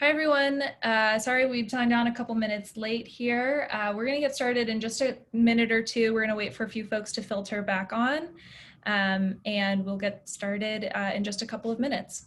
Hi, everyone. Sorry we've signed on a couple minutes late here. We're going to get started in just a minute or two. We're going to wait for a few folks to filter back on, and we'll get started in just a couple of minutes.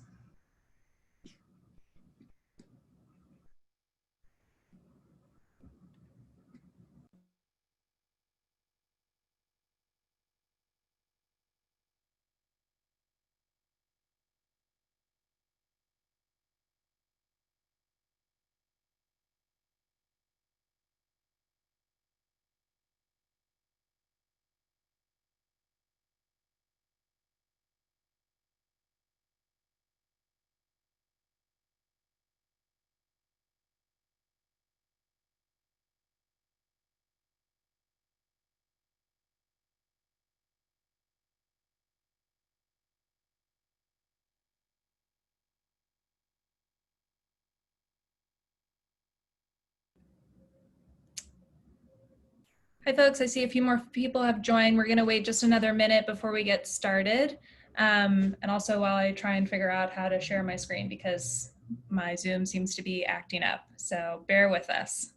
Hi, folks. I see a few more people have joined. We're going to wait just another minute before we get started. And also while I try and figure out how to share my screen because my Zoom seems to be acting up. So bear with us.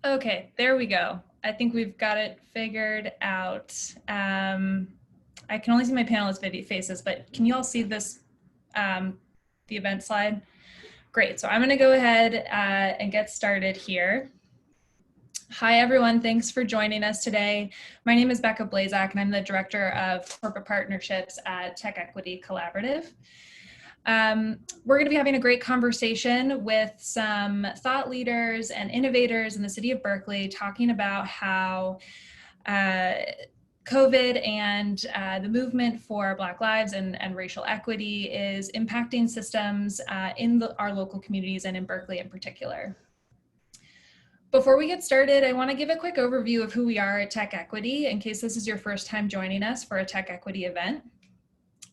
Okay, there we go. I think we've got it figured out. I can only see my panelist faces, but can you all see this, the event slide? Great, so I'm gonna go ahead and get started here. Hi, everyone. Thanks for joining us today. My name is Becca Blazak, and I'm the Director of Corporate Partnerships at TechEquity Collaborative. We're going to be having a great conversation with some thought leaders and innovators in the City of Berkeley talking about how COVID and the movement for Black lives and racial equity is impacting systems in our local communities and in Berkeley in particular. Before we get started, I want to give a quick overview of who we are at TechEquity in case this is your first time joining us for a TechEquity event.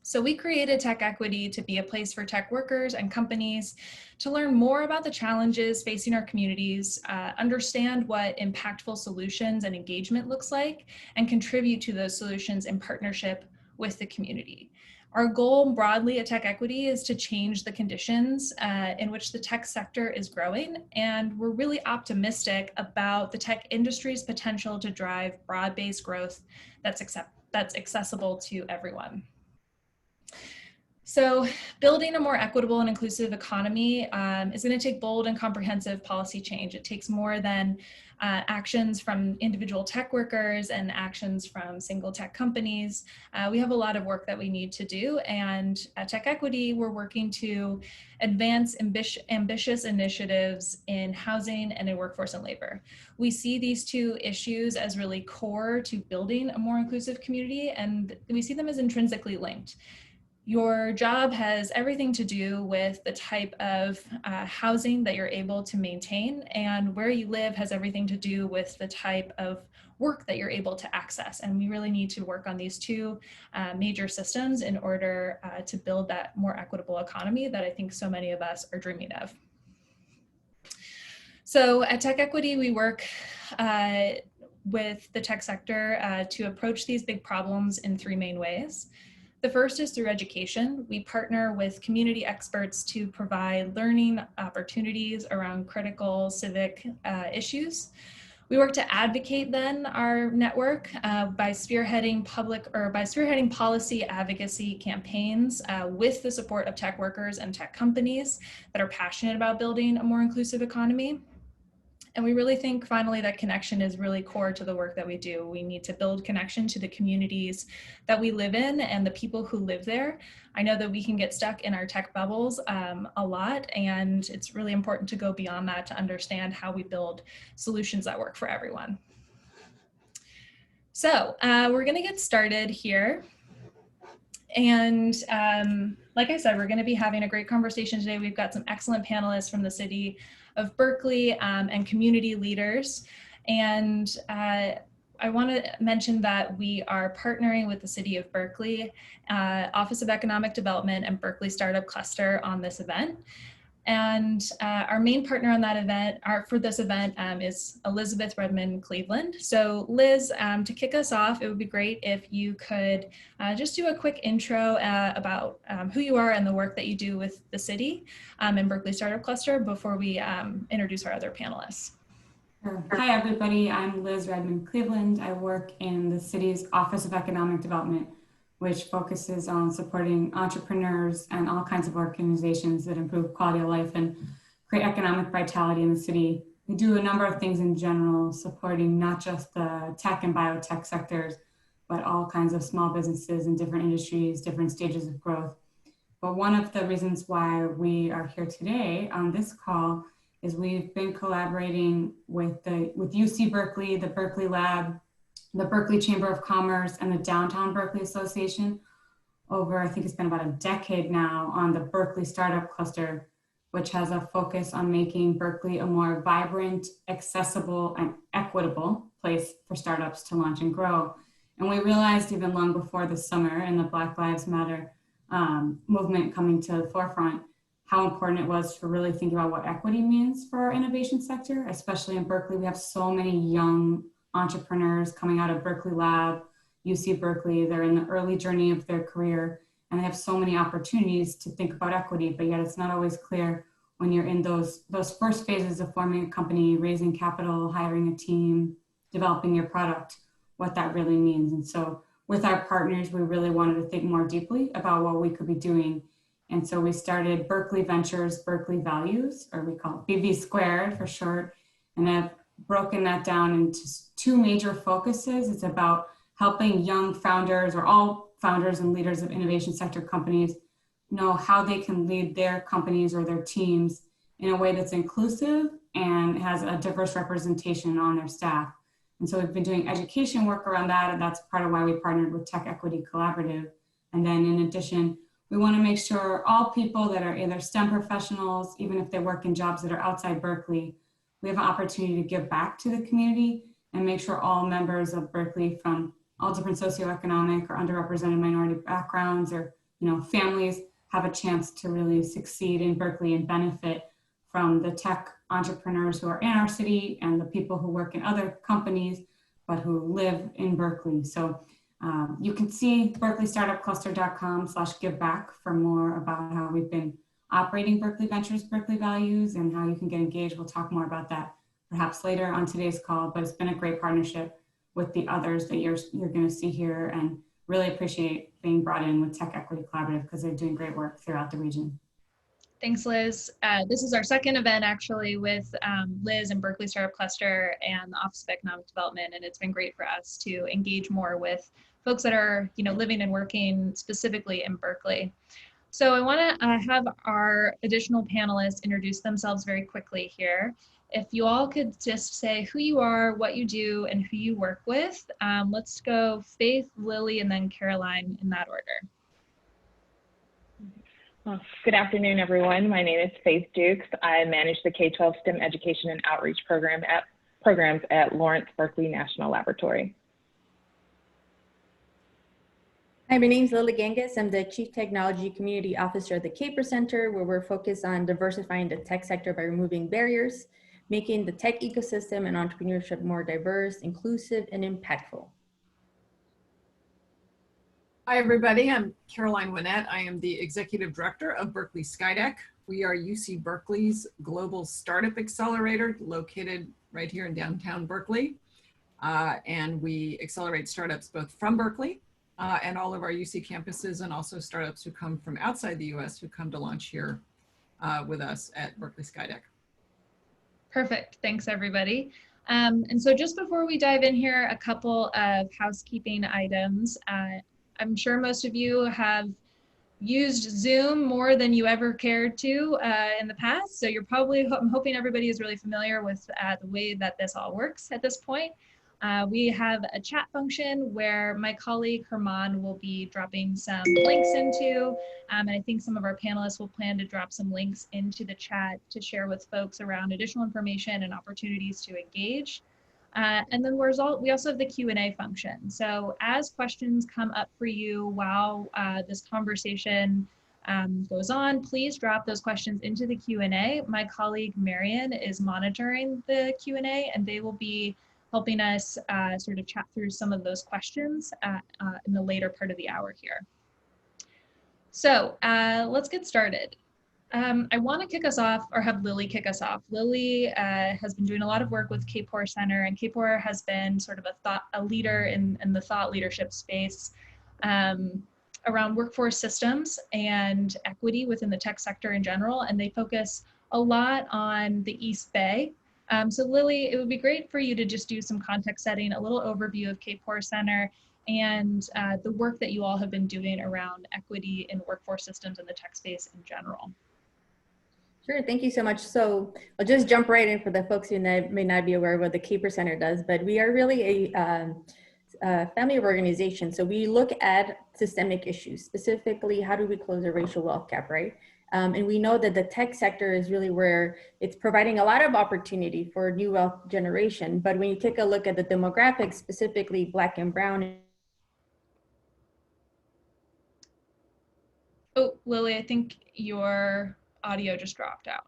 So we created TechEquity to be a place for tech workers and companies to learn more about the challenges facing our communities, understand what impactful solutions and engagement looks like, and contribute to those solutions in partnership with the community. Our goal broadly at TechEquity is to change the conditions in which the tech sector is growing, and we're really optimistic about the tech industry's potential to drive broad-based growth that's accessible to everyone. So building a more equitable and inclusive economy is going to take bold and comprehensive policy change. It takes more than actions from individual tech workers and actions from single tech companies. We have a lot of work that we need to do, and at TechEquity, we're working to advance ambitious initiatives in housing and in workforce and labor. We see these two issues as really core to building a more inclusive community, and we see them as intrinsically linked. Your job has everything to do with the type of housing that you're able to maintain, and where you live has everything to do with the type of work that you're able to access. And we really need to work on these two major systems in order to build that more equitable economy that I think so many of us are dreaming of. So at TechEquity, we work with the tech sector to approach these big problems in three main ways. The first is through education. We partner with community experts to provide learning opportunities around critical civic issues. We work to advocate then our network by spearheading policy advocacy campaigns with the support of tech workers and tech companies that are passionate about building a more inclusive economy. And we really think finally that connection is really core to the work that we do. We need to build connection to the communities that we live in and the people who live there. I know that we can get stuck in our tech bubbles a lot, and it's really important to go beyond that to understand how we build solutions that work for everyone. So we're gonna get started here. And like I said, we're going to be having a great conversation today. We've got some excellent panelists from the City of Berkeley and community leaders. And I want to mention that we are partnering with the City of Berkeley, Office of Economic Development, and Berkeley Startup Cluster on this event. And our main partner on that event, for this event, is Elizabeth Redmon Cleveland. So Liz, to kick us off, it would be great if you could just do a quick intro about who you are and the work that you do with the city and Berkeley Startup Cluster before we introduce our other panelists. Sure. Hi, everybody. I'm Liz Redmon Cleveland. I work in the city's Office of Economic Development, which focuses on supporting entrepreneurs and all kinds of organizations that improve quality of life and create economic vitality in the city. We do a number of things in general, supporting not just the tech and biotech sectors, but all kinds of small businesses in different industries, different stages of growth. But one of the reasons why we are here today on this call is we've been collaborating with UC Berkeley, the Berkeley Lab, the Berkeley Chamber of Commerce, and the Downtown Berkeley Association over, I think it's been about a decade now, on the Berkeley Startup Cluster, which has a focus on making Berkeley a more vibrant, accessible, and equitable place for startups to launch and grow. And we realized even long before the summer and the Black Lives Matter movement coming to the forefront, how important it was to really think about what equity means for our innovation sector, especially in Berkeley. We have so many young entrepreneurs coming out of Berkeley Lab, UC Berkeley. They're in the early journey of their career, and they have so many opportunities to think about equity, but yet it's not always clear when you're in those first phases of forming a company, raising capital, hiring a team, developing your product, what that really means. And so with our partners, we really wanted to think more deeply about what we could be doing. And so we started Berkeley Ventures, Berkeley Values, or we call it BV Squared for short, and have broken that down into two major focuses. It's about helping young founders, or all founders and leaders of innovation sector companies, know how they can lead their companies or their teams in a way that's inclusive and has a diverse representation on their staff. And so we've been doing education work around that, and that's part of why we partnered with TechEquity Collaborative. And then in addition, we want to make sure all people that are either STEM professionals, even if they work in jobs that are outside Berkeley, we have an opportunity to give back to the community and make sure all members of Berkeley from all different socioeconomic or underrepresented minority backgrounds or families have a chance to really succeed in Berkeley and benefit from the tech entrepreneurs who are in our city and the people who work in other companies, but who live in Berkeley. So you can see berkeleystartupcluster.com/giveback for more about how we've been operating Berkeley Ventures, Berkeley Values, and how you can get engaged. We'll talk more about that perhaps later on today's call, but it's been a great partnership with the others that you're going to see here, and really appreciate being brought in with TechEquity Collaborative because they're doing great work throughout the region. Thanks, Liz. This is our second event actually with Liz and Berkeley Startup Cluster and the Office of Economic Development, and it's been great for us to engage more with folks that are living and working specifically in Berkeley. So I want to have our additional panelists introduce themselves very quickly here. If you all could just say who you are, what you do, and who you work with. Let's go Faith, Lily, and then Caroline in that order. Well, good afternoon, everyone. My name is Faith Dukes. I manage the K-12 STEM Education and Outreach programs at Lawrence Berkeley National Laboratory. Hi, my name is Lily Genghis. I'm the Chief Technology Community Officer at the Kapor Center, where we're focused on diversifying the tech sector by removing barriers, making the tech ecosystem and entrepreneurship more diverse, inclusive, and impactful. Hi, everybody. I'm Caroline Winnett. I am the Executive Director of Berkeley SkyDeck. We are UC Berkeley's global startup accelerator located right here in downtown Berkeley. And we accelerate startups both from Berkeley and all of our UC campuses, and also startups who come from outside the US who come to launch here with us at Berkeley SkyDeck. Perfect. Thanks, everybody. And so just before we dive in here, a couple of housekeeping items. I'm sure most of you have used Zoom more than you ever cared to in the past. So you're probably, I'm hoping everybody is really familiar with the way that this all works at this point. We have a chat function where my colleague Herman will be dropping some links into, and I think some of our panelists will plan to drop some links into the chat to share with folks around additional information and opportunities to engage. And then we also have the Q&A function. So as questions come up for you while this conversation goes on, please drop those questions into the Q&A. My colleague Marion is monitoring the Q&A, and they will be helping us sort of chat through some of those questions in the later part of the hour here. So let's get started. I want to kick us off, or have Lily kick us off. Lily has been doing a lot of work with Kapor Center, and Kapor has been sort of a leader in the thought leadership space around workforce systems and equity within the tech sector in general, and they focus a lot on the East Bay. So Lily, it would be great for you to just do some context setting, a little overview of Kapor Center, and the work that you all have been doing around equity in workforce systems and the tech space in general. Sure, thank you so much. So I'll just jump right in for the folks who may not be aware of what the Kapor Center does, but we are really a family of organizations. So we look at systemic issues, specifically how do we close a racial wealth gap, right? And we know that the tech sector is really where it's providing a lot of opportunity for new wealth generation. But when you take a look at the demographics, specifically Black and Brown. Oh, Lily, I think your audio just dropped out.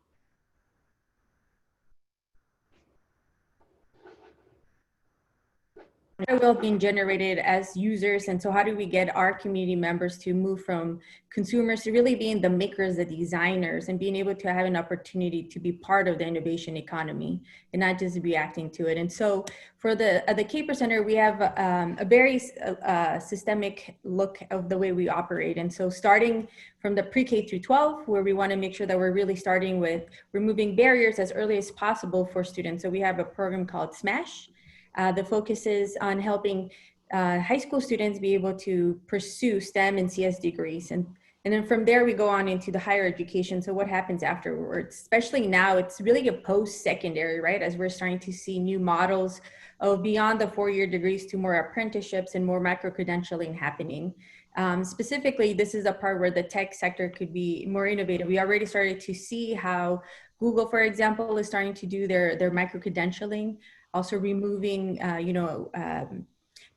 Wealth being generated as users, and so how do we get our community members to move from consumers to really being the makers, the designers, and being able to have an opportunity to be part of the innovation economy and not just reacting to it. And so for at the Kapor Center, we have a very systemic look of the way we operate. And so starting from the pre-K through 12, where we want to make sure that we're really starting with removing barriers as early as possible for students. So we have a program called SMASH. The focus is on helping high school students be able to pursue STEM and CS degrees. And then from there, we go on into the higher education. So what happens afterwards, especially now, it's really a post-secondary, right? As we're starting to see new models of beyond the 4-year degrees to more apprenticeships and more micro-credentialing happening. Specifically, this is a part where the tech sector could be more innovative. We already started to see how Google, for example, is starting to do their micro-credentialing, also removing,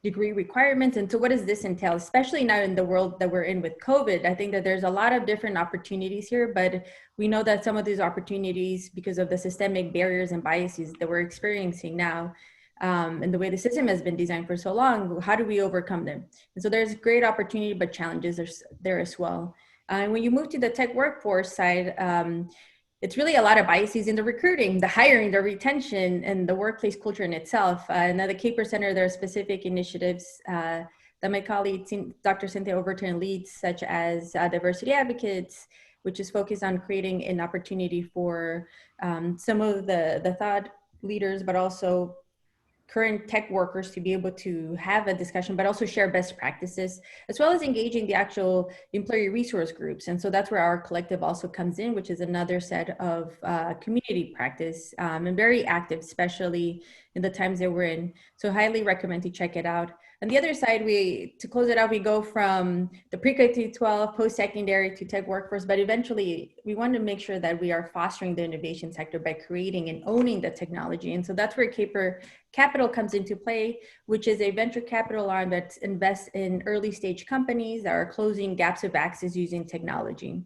degree requirements. And so what does this entail, especially now in the world that we're in with COVID? I think that there's a lot of different opportunities here, but we know that some of these opportunities, because of the systemic barriers and biases that we're experiencing now, and the way the system has been designed for so long, how do we overcome them? And so there's great opportunity, but challenges are there as well. And when you move to the tech workforce side, it's really a lot of biases in the recruiting, the hiring, the retention, and the workplace culture in itself. And at the Kapor Center, there are specific initiatives that my colleague, Dr. Cynthia Overton, leads, such as Diversity Advocates, which is focused on creating an opportunity for some of the thought leaders, but also current tech workers to be able to have a discussion, but also share best practices, as well as engaging the actual employee resource groups. And so that's where our collective also comes in, which is another set of community practice, and very active, especially in the times that we're in. So highly recommend to check it out. On the other side, to close it out, we go from the pre-K to 12, post-secondary to tech workforce, but eventually we want to make sure that we are fostering the innovation sector by creating and owning the technology. And so that's where Kapor Capital comes into play, which is a venture capital arm that invests in early stage companies that are closing gaps of access using technology.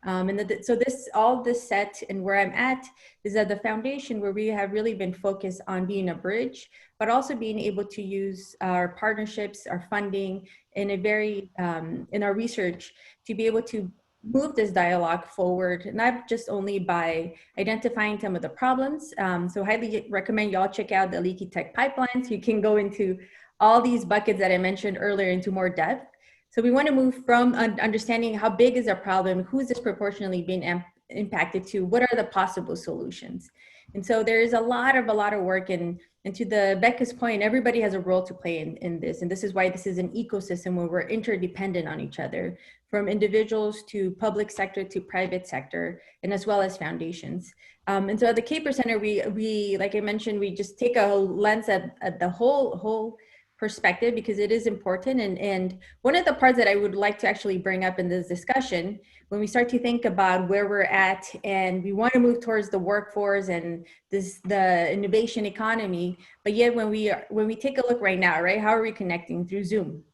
So all this set and where I'm at is at the foundation where we have really been focused on being a bridge, but also being able to use our partnerships, our funding in a very, in our research to be able to move this dialogue forward, not just only by identifying some of the problems. So highly recommend y'all check out the leaky tech pipelines. You can go into all these buckets that I mentioned earlier into more depth. So we want to move from understanding how big is our problem, who's disproportionately being impacted to, what are the possible solutions? And so there is a lot of work, and to the Becca's point, everybody has a role to play in this. And this is why this is an ecosystem where we're interdependent on each other, from individuals to public sector to private sector, and as well as foundations. And so at the Kapor Center, we like I mentioned, we just take a lens at the whole perspective, because it is important. And one of the parts that I would like to actually bring up in this discussion, when we start to think about where we're at and we want to move towards the workforce and the innovation economy, but yet when we take a look right now, right, how are we connecting? Through Zoom?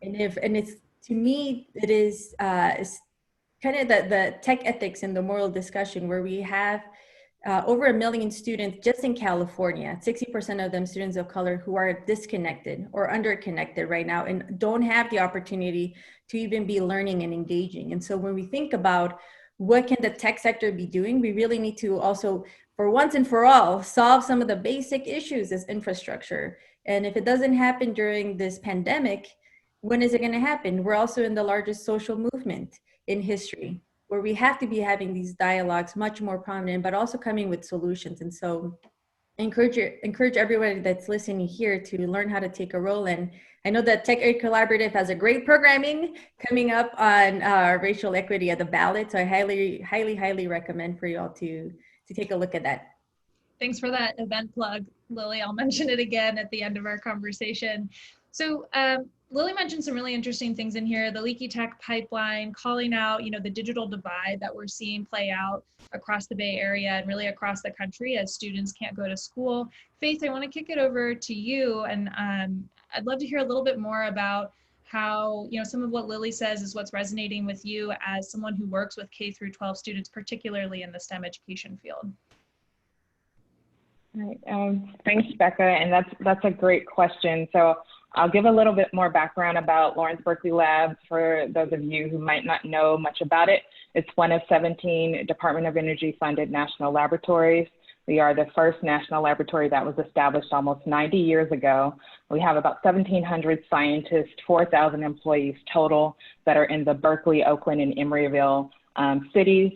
And it's, to me, it is it's kind of the tech ethics and the moral discussion, where we have over 1 million students just in California, 60% of them students of color, who are disconnected or underconnected right now and don't have the opportunity to even be learning and engaging. And so when we think about what can the tech sector be doing, we really need to also, for once and for all, solve some of the basic issues as infrastructure. And if it doesn't happen during this pandemic, when is it going to happen? We're also in the largest social movement in history, where we have to be having these dialogues much more prominent, but also coming with solutions. And so I encourage everyone that's listening here to learn how to take a role. And I know that TechEquity Collaborative has a great programming coming up on racial equity at the ballot. So I highly recommend for y'all to take a look at that. Thanks for that event plug, Lily. I'll mention it again at the end of our conversation. So Lily mentioned some really interesting things in here, the leaky tech pipeline, calling out, the digital divide that we're seeing play out across the Bay Area and really across the country as students can't go to school. Faith, I want to kick it over to you, and I'd love to hear a little bit more about how, some of what Lily says is what's resonating with you as someone who works with K through 12 students, particularly in the STEM education field. Right. Thanks, Becca, and that's a great question. So I'll give a little bit more background about Lawrence Berkeley Lab for those of you who might not know much about it. It's one of 17 Department of Energy funded national laboratories. We are the first national laboratory that was established almost 90 years ago. We have about 1,700 scientists, 4,000 employees total that are in the Berkeley, Oakland, and Emeryville cities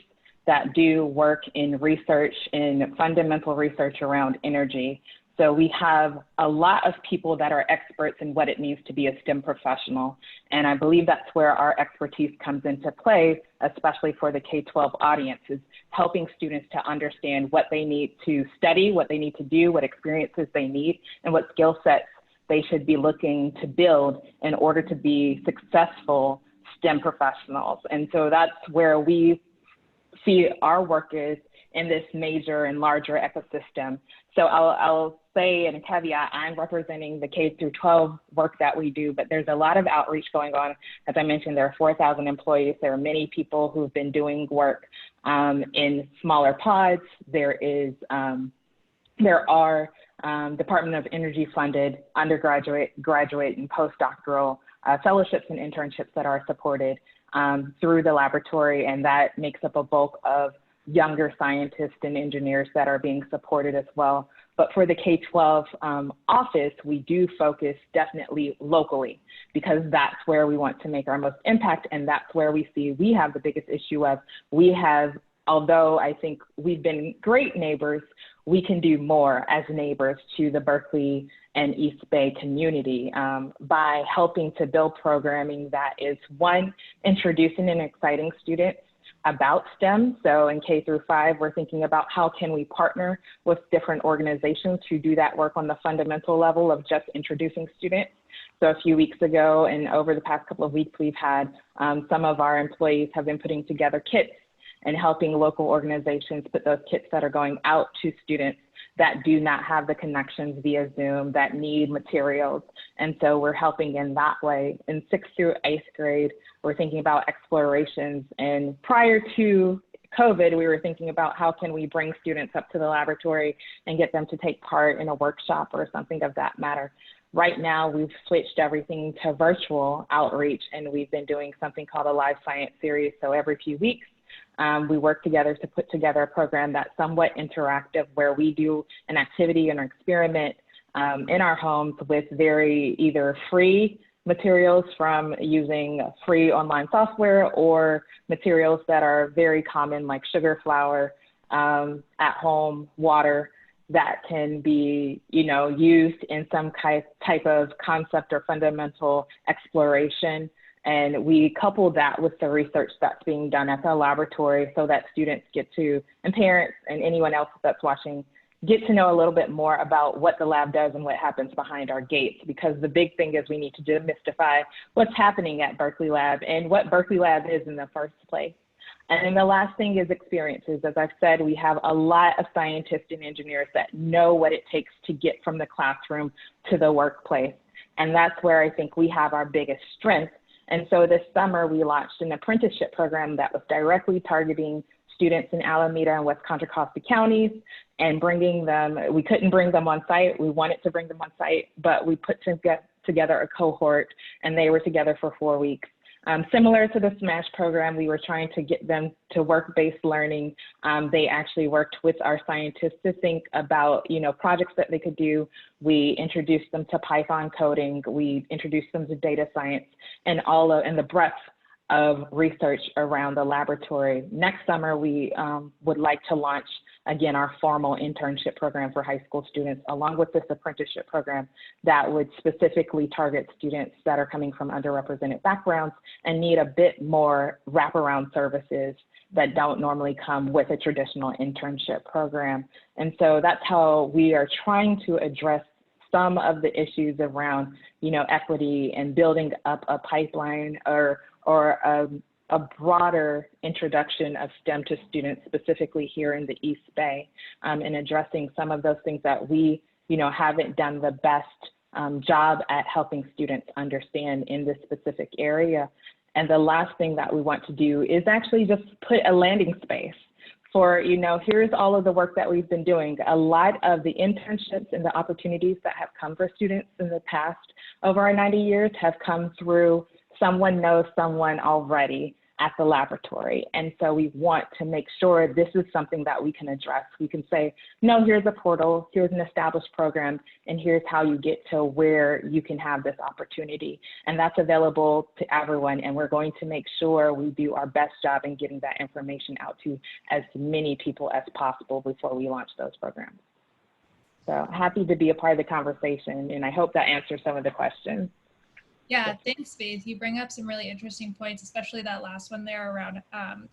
that do work in research, in fundamental research around energy. So we have a lot of people that are experts in what it means to be a STEM professional. And I believe that's where our expertise comes into play, especially for the K-12 audience, is helping students to understand what they need to study, what they need to do, what experiences they need, and what skill sets they should be looking to build in order to be successful STEM professionals. And so that's where we see our work is in this major and larger ecosystem. So I'll say in a caveat, I'm representing the K through 12 work that we do, but there's a lot of outreach going on. As I mentioned, there are 4,000 employees. There are many people who've been doing work in smaller pods. There are Department of Energy funded undergraduate, graduate, and postdoctoral fellowships and internships that are supported through the laboratory, and that makes up a bulk of younger scientists and engineers that are being supported as well. But for the K-12 office, we do focus definitely locally, because that's where we want to make our most impact, and that's where we see we have the biggest issue of, although I think we've been great neighbors, we can do more as neighbors to the Berkeley and East Bay community by helping to build programming that is, one, introducing and exciting students about STEM. So in K through 5, we're thinking about how can we partner with different organizations who do that work on the fundamental level of just introducing students. So a few weeks ago and over the past couple of weeks, we've had some of our employees have been putting together kits and helping local organizations put those kits that are going out to students that do not have the connections via Zoom, that need materials. And so we're helping in that way. In 6th through 8th grade, we're thinking about explorations. And prior to COVID, we were thinking about how can we bring students up to the laboratory and get them to take part in a workshop or something of that matter. Right now, we've switched everything to virtual outreach, and we've been doing something called a live science series. So every few weeks, we work together to put together a program that's somewhat interactive, where we do an activity and an experiment in our homes with very either free materials from using free online software, or materials that are very common like sugar, flour, at home, water, that can be, used in some type of concept or fundamental exploration. And we couple that with the research that's being done at the laboratory, so that students get to, and parents and anyone else that's watching, get to know a little bit more about what the lab does and what happens behind our gates. Because the big thing is we need to demystify what's happening at Berkeley Lab and what Berkeley Lab is in the first place. And then the last thing is experiences. As I've said, we have a lot of scientists and engineers that know what it takes to get from the classroom to the workplace. And that's where I think we have our biggest strength. And so this summer, we launched an apprenticeship program that was directly targeting students in Alameda and West Contra Costa counties, and bringing them. We couldn't bring them on site. We wanted to bring them on site, but we put together a cohort, and they were together for 4 weeks. Similar to the SMASH program, we were trying to get them to work-based learning. They actually worked with our scientists to think about, projects that they could do. We introduced them to Python coding. We introduced them to data science, and the breadth of research around the laboratory. Next summer, we would like to launch, again, our formal internship program for high school students, along with this apprenticeship program that would specifically target students that are coming from underrepresented backgrounds and need a bit more wraparound services that don't normally come with a traditional internship program. And so that's how we are trying to address some of the issues around, equity and building up a pipeline or a broader introduction of STEM to students, specifically here in the East Bay, and addressing some of those things that we, haven't done the best job at helping students understand in this specific area. And the last thing that we want to do is actually just put a landing space for, here's all of the work that we've been doing. A lot of the internships and the opportunities that have come for students in the past over our 90 years have come through someone knows someone already at the laboratory. And so we want to make sure this is something that we can address. We can say, no, here's a portal, here's an established program, and here's how you get to where you can have this opportunity. And that's available to everyone. And we're going to make sure we do our best job in getting that information out to as many people as possible before we launch those programs. So happy to be a part of the conversation, and I hope that answers some of the questions. Yeah, thanks, Faith. You bring up some really interesting points, especially that last one there around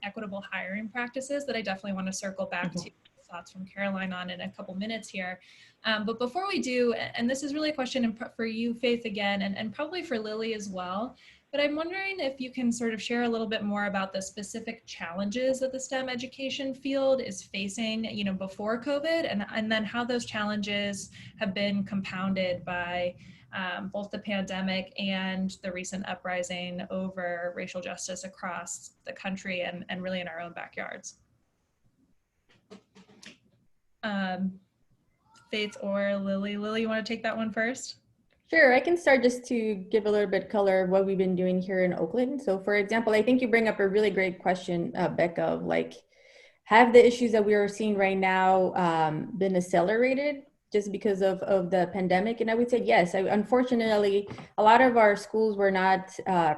equitable hiring practices that I definitely want to circle back to thoughts from Caroline on in a couple minutes here. But before we do, and this is really a question for you, Faith, again, and probably for Lily as well, but I'm wondering if you can sort of share a little bit more about the specific challenges that the STEM education field is facing, before COVID, and then how those challenges have been compounded by both the pandemic and the recent uprising over racial justice across the country and really in our own backyards. Faith or Lily? Lily, you want to take that one first? Sure, I can start just to give a little bit color of what we've been doing here in Oakland. So for example, I think you bring up a really great question, Becca, of have the issues that we are seeing right now been accelerated just because of the pandemic? And I would say yes. Unfortunately, a lot of our schools were not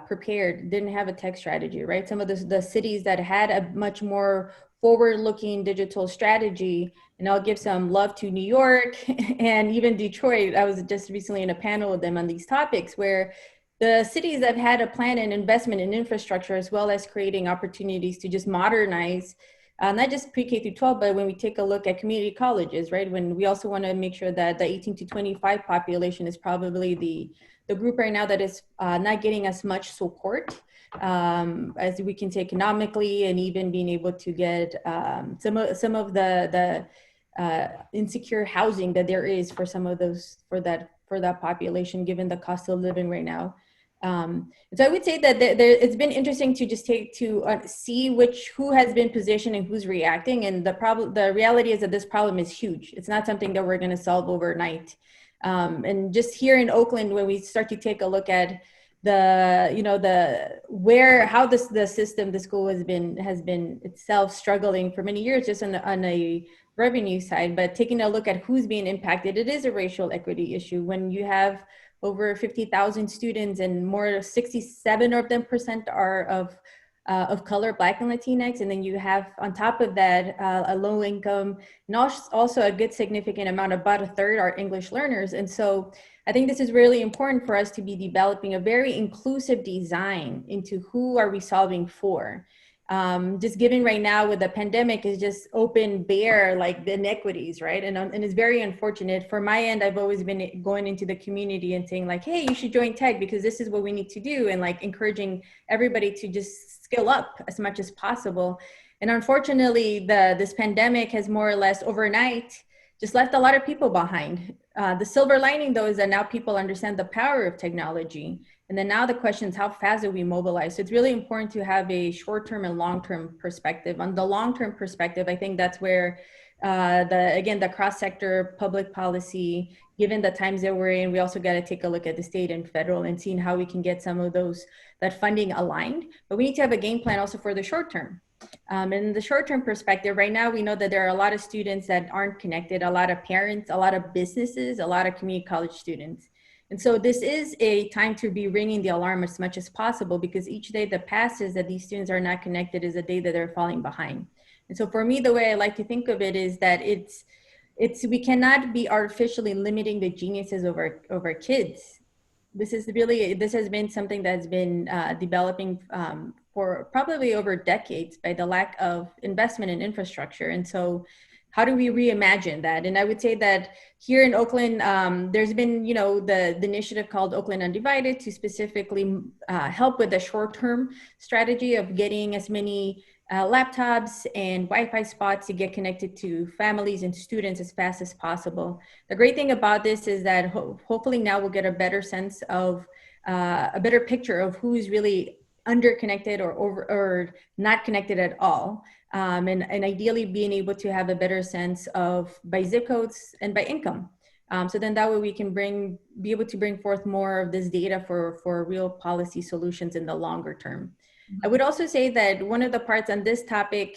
prepared, didn't have a tech strategy, right? Some of the cities that had a much more forward-looking digital strategy, and I'll give some love to New York and even Detroit. I was just recently in a panel with them on these topics, where the cities that had a plan and investment in infrastructure, as well as creating opportunities to just modernize, not just pre-K through 12, but when we take a look at community colleges, right? When we also want to make sure that the 18 to 25 population is probably the group right now that is not getting as much support as we can say economically, and even being able to get some of the insecure housing that there is for some of those, for that population, given the cost of living right now. So I would say that it's been interesting to just see who has been positioned and who's reacting. And the reality is that this problem is huge. It's not something that we're going to solve overnight. And just here in Oakland, when we start to take a look at the school has been itself struggling for many years, just on a revenue side, but taking a look at who's being impacted, it is a racial equity issue. When you have over 50,000 students and more, 67% of them are of color, Black and Latinx, and then you have on top of that a low income, and also a good significant amount, about a third, are English learners. And so I think this is really important for us to be developing a very inclusive design into who are we solving for. Just given right now with the pandemic is just open bare, like the inequities, right? And it's very unfortunate. For my end, I've always been going into the community and saying like, hey, you should join tech because this is what we need to do, and like encouraging everybody to just skill up as much as possible. And unfortunately, this pandemic has more or less overnight just left a lot of people behind. The silver lining though is that now people understand the power of technology. And then now the question is, how fast do we mobilize? So it's really important to have a short-term and long-term perspective. On the long-term perspective, I think that's where the cross-sector public policy, given the times that we're in, we also got to take a look at the state and federal and seeing how we can get some of that funding aligned. But we need to have a game plan also for the short term. And in the short-term perspective, right now, we know that there are a lot of students that aren't connected, a lot of parents, a lot of businesses, a lot of community college students. And so this is a time to be ringing the alarm as much as possible, because each day that passes that these students are not connected is a day that they're falling behind. And so for me, the way I like to think of it is that we cannot be artificially limiting the geniuses over kids. This has been something that's been developing for probably over decades by the lack of investment in infrastructure. And so how do we reimagine that? And I would say that here in Oakland, there's been, the initiative called Oakland Undivided to specifically help with the short-term strategy of getting as many laptops and Wi-Fi spots to get connected to families and students as fast as possible. The great thing about this is that hopefully now we'll get a better sense of, a better picture of who's really underconnected or not connected at all. And ideally being able to have a better sense of by zip codes and by income. So then that way we can be able to bring forth more of this data for real policy solutions in the longer term. I would also say that one of the parts on this topic,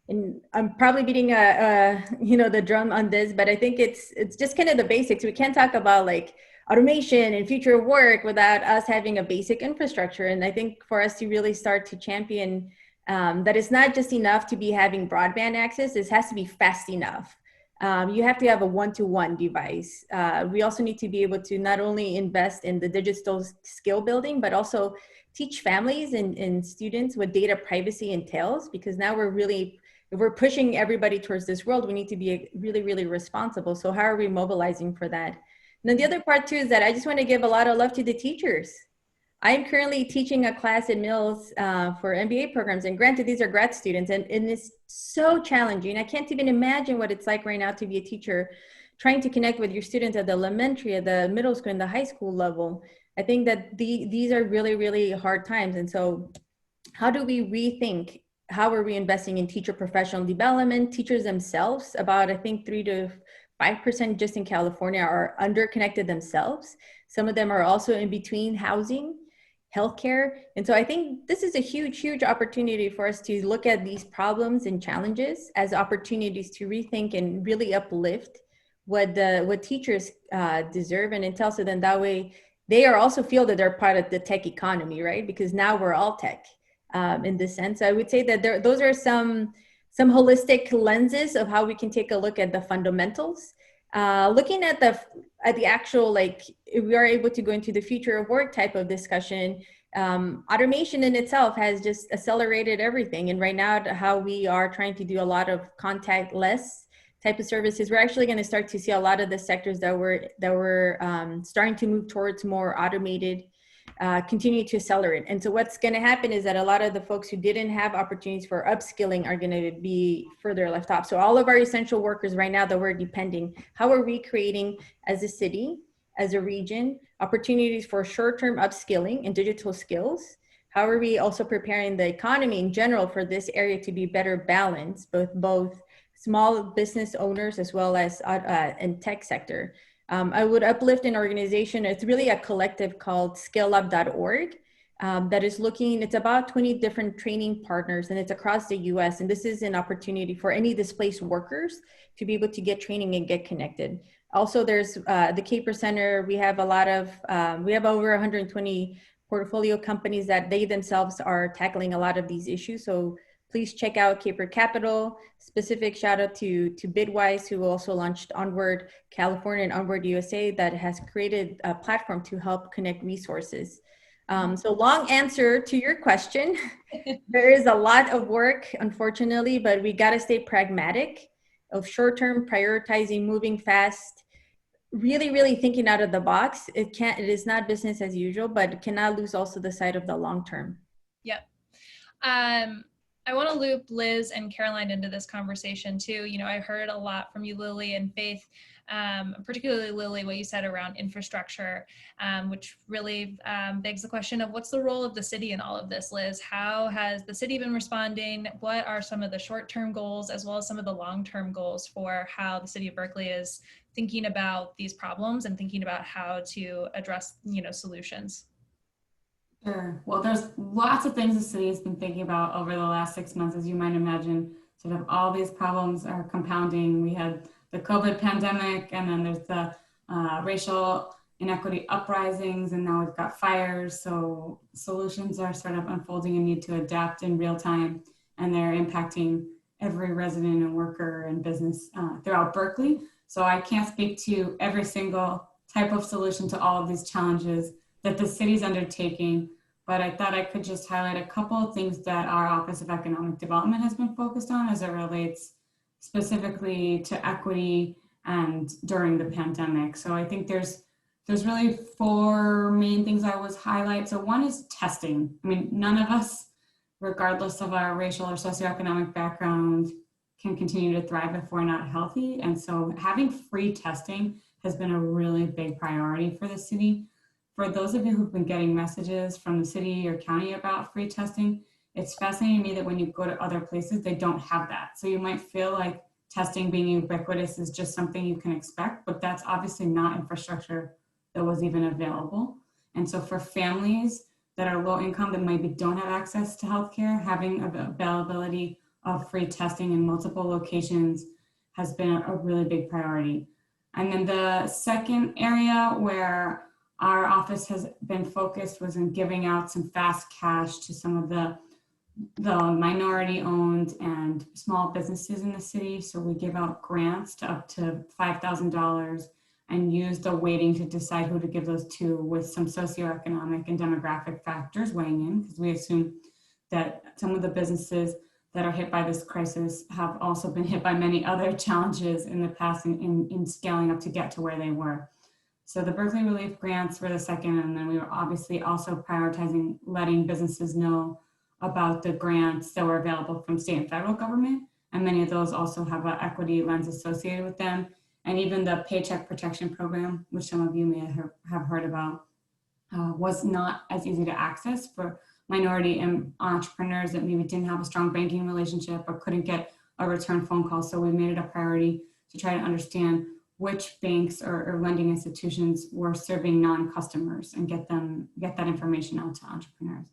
and I'm probably beating the drum on this, but I think it's just kind of the basics. We can't talk about like automation and future of work without us having a basic infrastructure. And I think for us to really start to champion that it's not just enough to be having broadband access, this has to be fast enough. You have to have a one-to-one device. We also need to be able to not only invest in the digital skill building, but also teach families and students what data privacy entails, because now if we're pushing everybody towards this world, we need to be really, really responsible. So how are we mobilizing for that? And then the other part too is that I just want to give a lot of love to the teachers. I'm currently teaching a class in Mills for MBA programs, and granted, these are grad students, and it's so challenging. I can't even imagine what it's like right now to be a teacher, trying to connect with your students at the elementary, at the middle school, and the high school level. I think that these are really, really hard times. And so how do we rethink, how are we investing in teacher professional development? Teachers themselves, about I think 3 to 5% just in California are underconnected themselves. Some of them are also in between housing, healthcare. And so I think this is a huge, huge opportunity for us to look at these problems and challenges as opportunities to rethink and really uplift what teachers deserve and entail. So then that way they also feel that they're part of the tech economy, right? Because now we're all tech in this sense. So I would say that those are some holistic lenses of how we can take a look at the fundamentals. Looking at the actual, like, if we are able to go into the future of work type of discussion, automation in itself has just accelerated everything. And right now, how we are trying to do a lot of contactless type of services, we're actually going to start to see a lot of the sectors that we're starting to move towards more automated continue to accelerate. And so what's going to happen is that a lot of the folks who didn't have opportunities for upskilling are going to be further left off. So all of our essential workers right now that we're depending, how are we creating as a city, as a region, opportunities for short-term upskilling in digital skills? How are we also preparing the economy in general for this area to be better balanced, both small business owners as well as in tech sector? I would uplift an organization. It's really a collective called scaleup.org that is looking, it's about 20 different training partners, and it's across the US. And this is an opportunity for any displaced workers to be able to get training and get connected. Also, there's the Kapor Center. We have a lot of, we have over 120 portfolio companies that they themselves are tackling a lot of these issues. So please check out Kapor Capital. Specific shout out to Bitwise, who also launched Onward California and Onward USA, that has created a platform to help connect resources. So long answer to your question. There is a lot of work, unfortunately, but we got to stay pragmatic of short-term prioritizing, moving fast, really thinking out of the box. It is not business as usual, but cannot lose also the sight of the long term. Yep. I want to loop Liz and Caroline into this conversation too. You know, I heard a lot from you, Lily and Faith, particularly Lily, what you said around infrastructure, which really begs the question of what's the role of the city in all of this, Liz? How has the city been responding? What are some of the short-term goals as well as some of the long-term goals for how the city of Berkeley is thinking about these problems and thinking about how to address, you know, solutions? Sure. Well, there's lots of things the city has been thinking about over the last 6 months, as you might imagine. Sort of all these problems are compounding. We had the COVID pandemic, and then there's the racial inequity uprisings, and now we've got fires. So solutions are sort of unfolding and need to adapt in real time, and they're impacting every resident and worker and business throughout Berkeley. So I can't speak to every single type of solution to all of these challenges that the city's undertaking, but I thought I could just highlight a couple of things that our Office of Economic Development has been focused on as it relates specifically to equity and during the pandemic. So I think there's really 4 main things I was highlight. So one is testing. I mean, none of us, regardless of our racial or socioeconomic background, can continue to thrive if we're not healthy. And so having free testing has been a really big priority for the city. For those of you who've been getting messages from the city or county about free testing, it's fascinating to me that when you go to other places, they don't have that. So you might feel like testing being ubiquitous is just something you can expect, but that's obviously not infrastructure that was even available. And so for families that are low income that maybe don't have access to healthcare, having availability of free testing in multiple locations has been a really big priority. And then the second area where our office has been focused was in giving out some fast cash to some of the minority owned and small businesses in the city. So we give out grants to up to $5,000 and use the weighting to decide who to give those to, with some socioeconomic and demographic factors weighing in, because we assume that some of the businesses that are hit by this crisis have also been hit by many other challenges in the past in scaling up to get to where they were. So the Berkeley Relief Grants were the second, and then we were obviously also prioritizing letting businesses know about the grants that were available from state and federal government. And many of those also have an equity lens associated with them. And even the Paycheck Protection Program, which some of you may have heard about, was not as easy to access for minority and entrepreneurs that maybe didn't have a strong banking relationship or couldn't get a return phone call. So we made it a priority to try to understand which banks or lending institutions were serving non-customers and get that information out to entrepreneurs.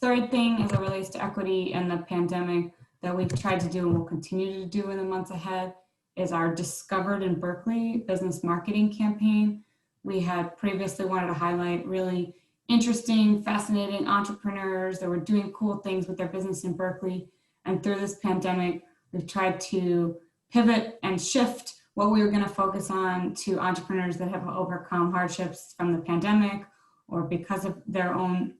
Third thing, as it relates to equity and the pandemic that we've tried to do and will continue to do in the months ahead, is our Discovered in Berkeley business marketing campaign. We had previously wanted to highlight really interesting, fascinating entrepreneurs that were doing cool things with their business in Berkeley. And through this pandemic, we've tried to pivot and shift what we were going to focus on to entrepreneurs that have overcome hardships from the pandemic or because of their own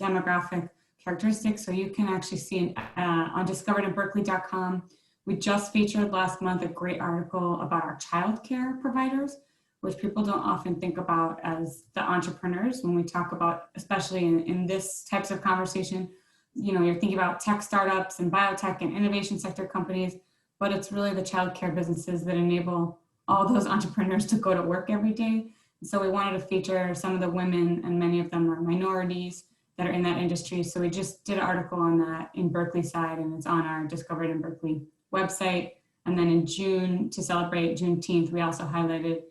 demographic characteristics. So you can actually see on discoveredinberkeley.com. We just featured last month a great article about our childcare providers, which people don't often think about as the entrepreneurs when we talk about, especially in this types of conversation. You know, you're thinking about tech startups and biotech and innovation sector companies, but it's really the childcare businesses that enable all those entrepreneurs to go to work every day. So we wanted to feature some of the women, and many of them are minorities that are in that industry. So we just did an article on that in Berkeley side, and it's on our Discovered in Berkeley website. And then in June, to celebrate Juneteenth, we also highlighted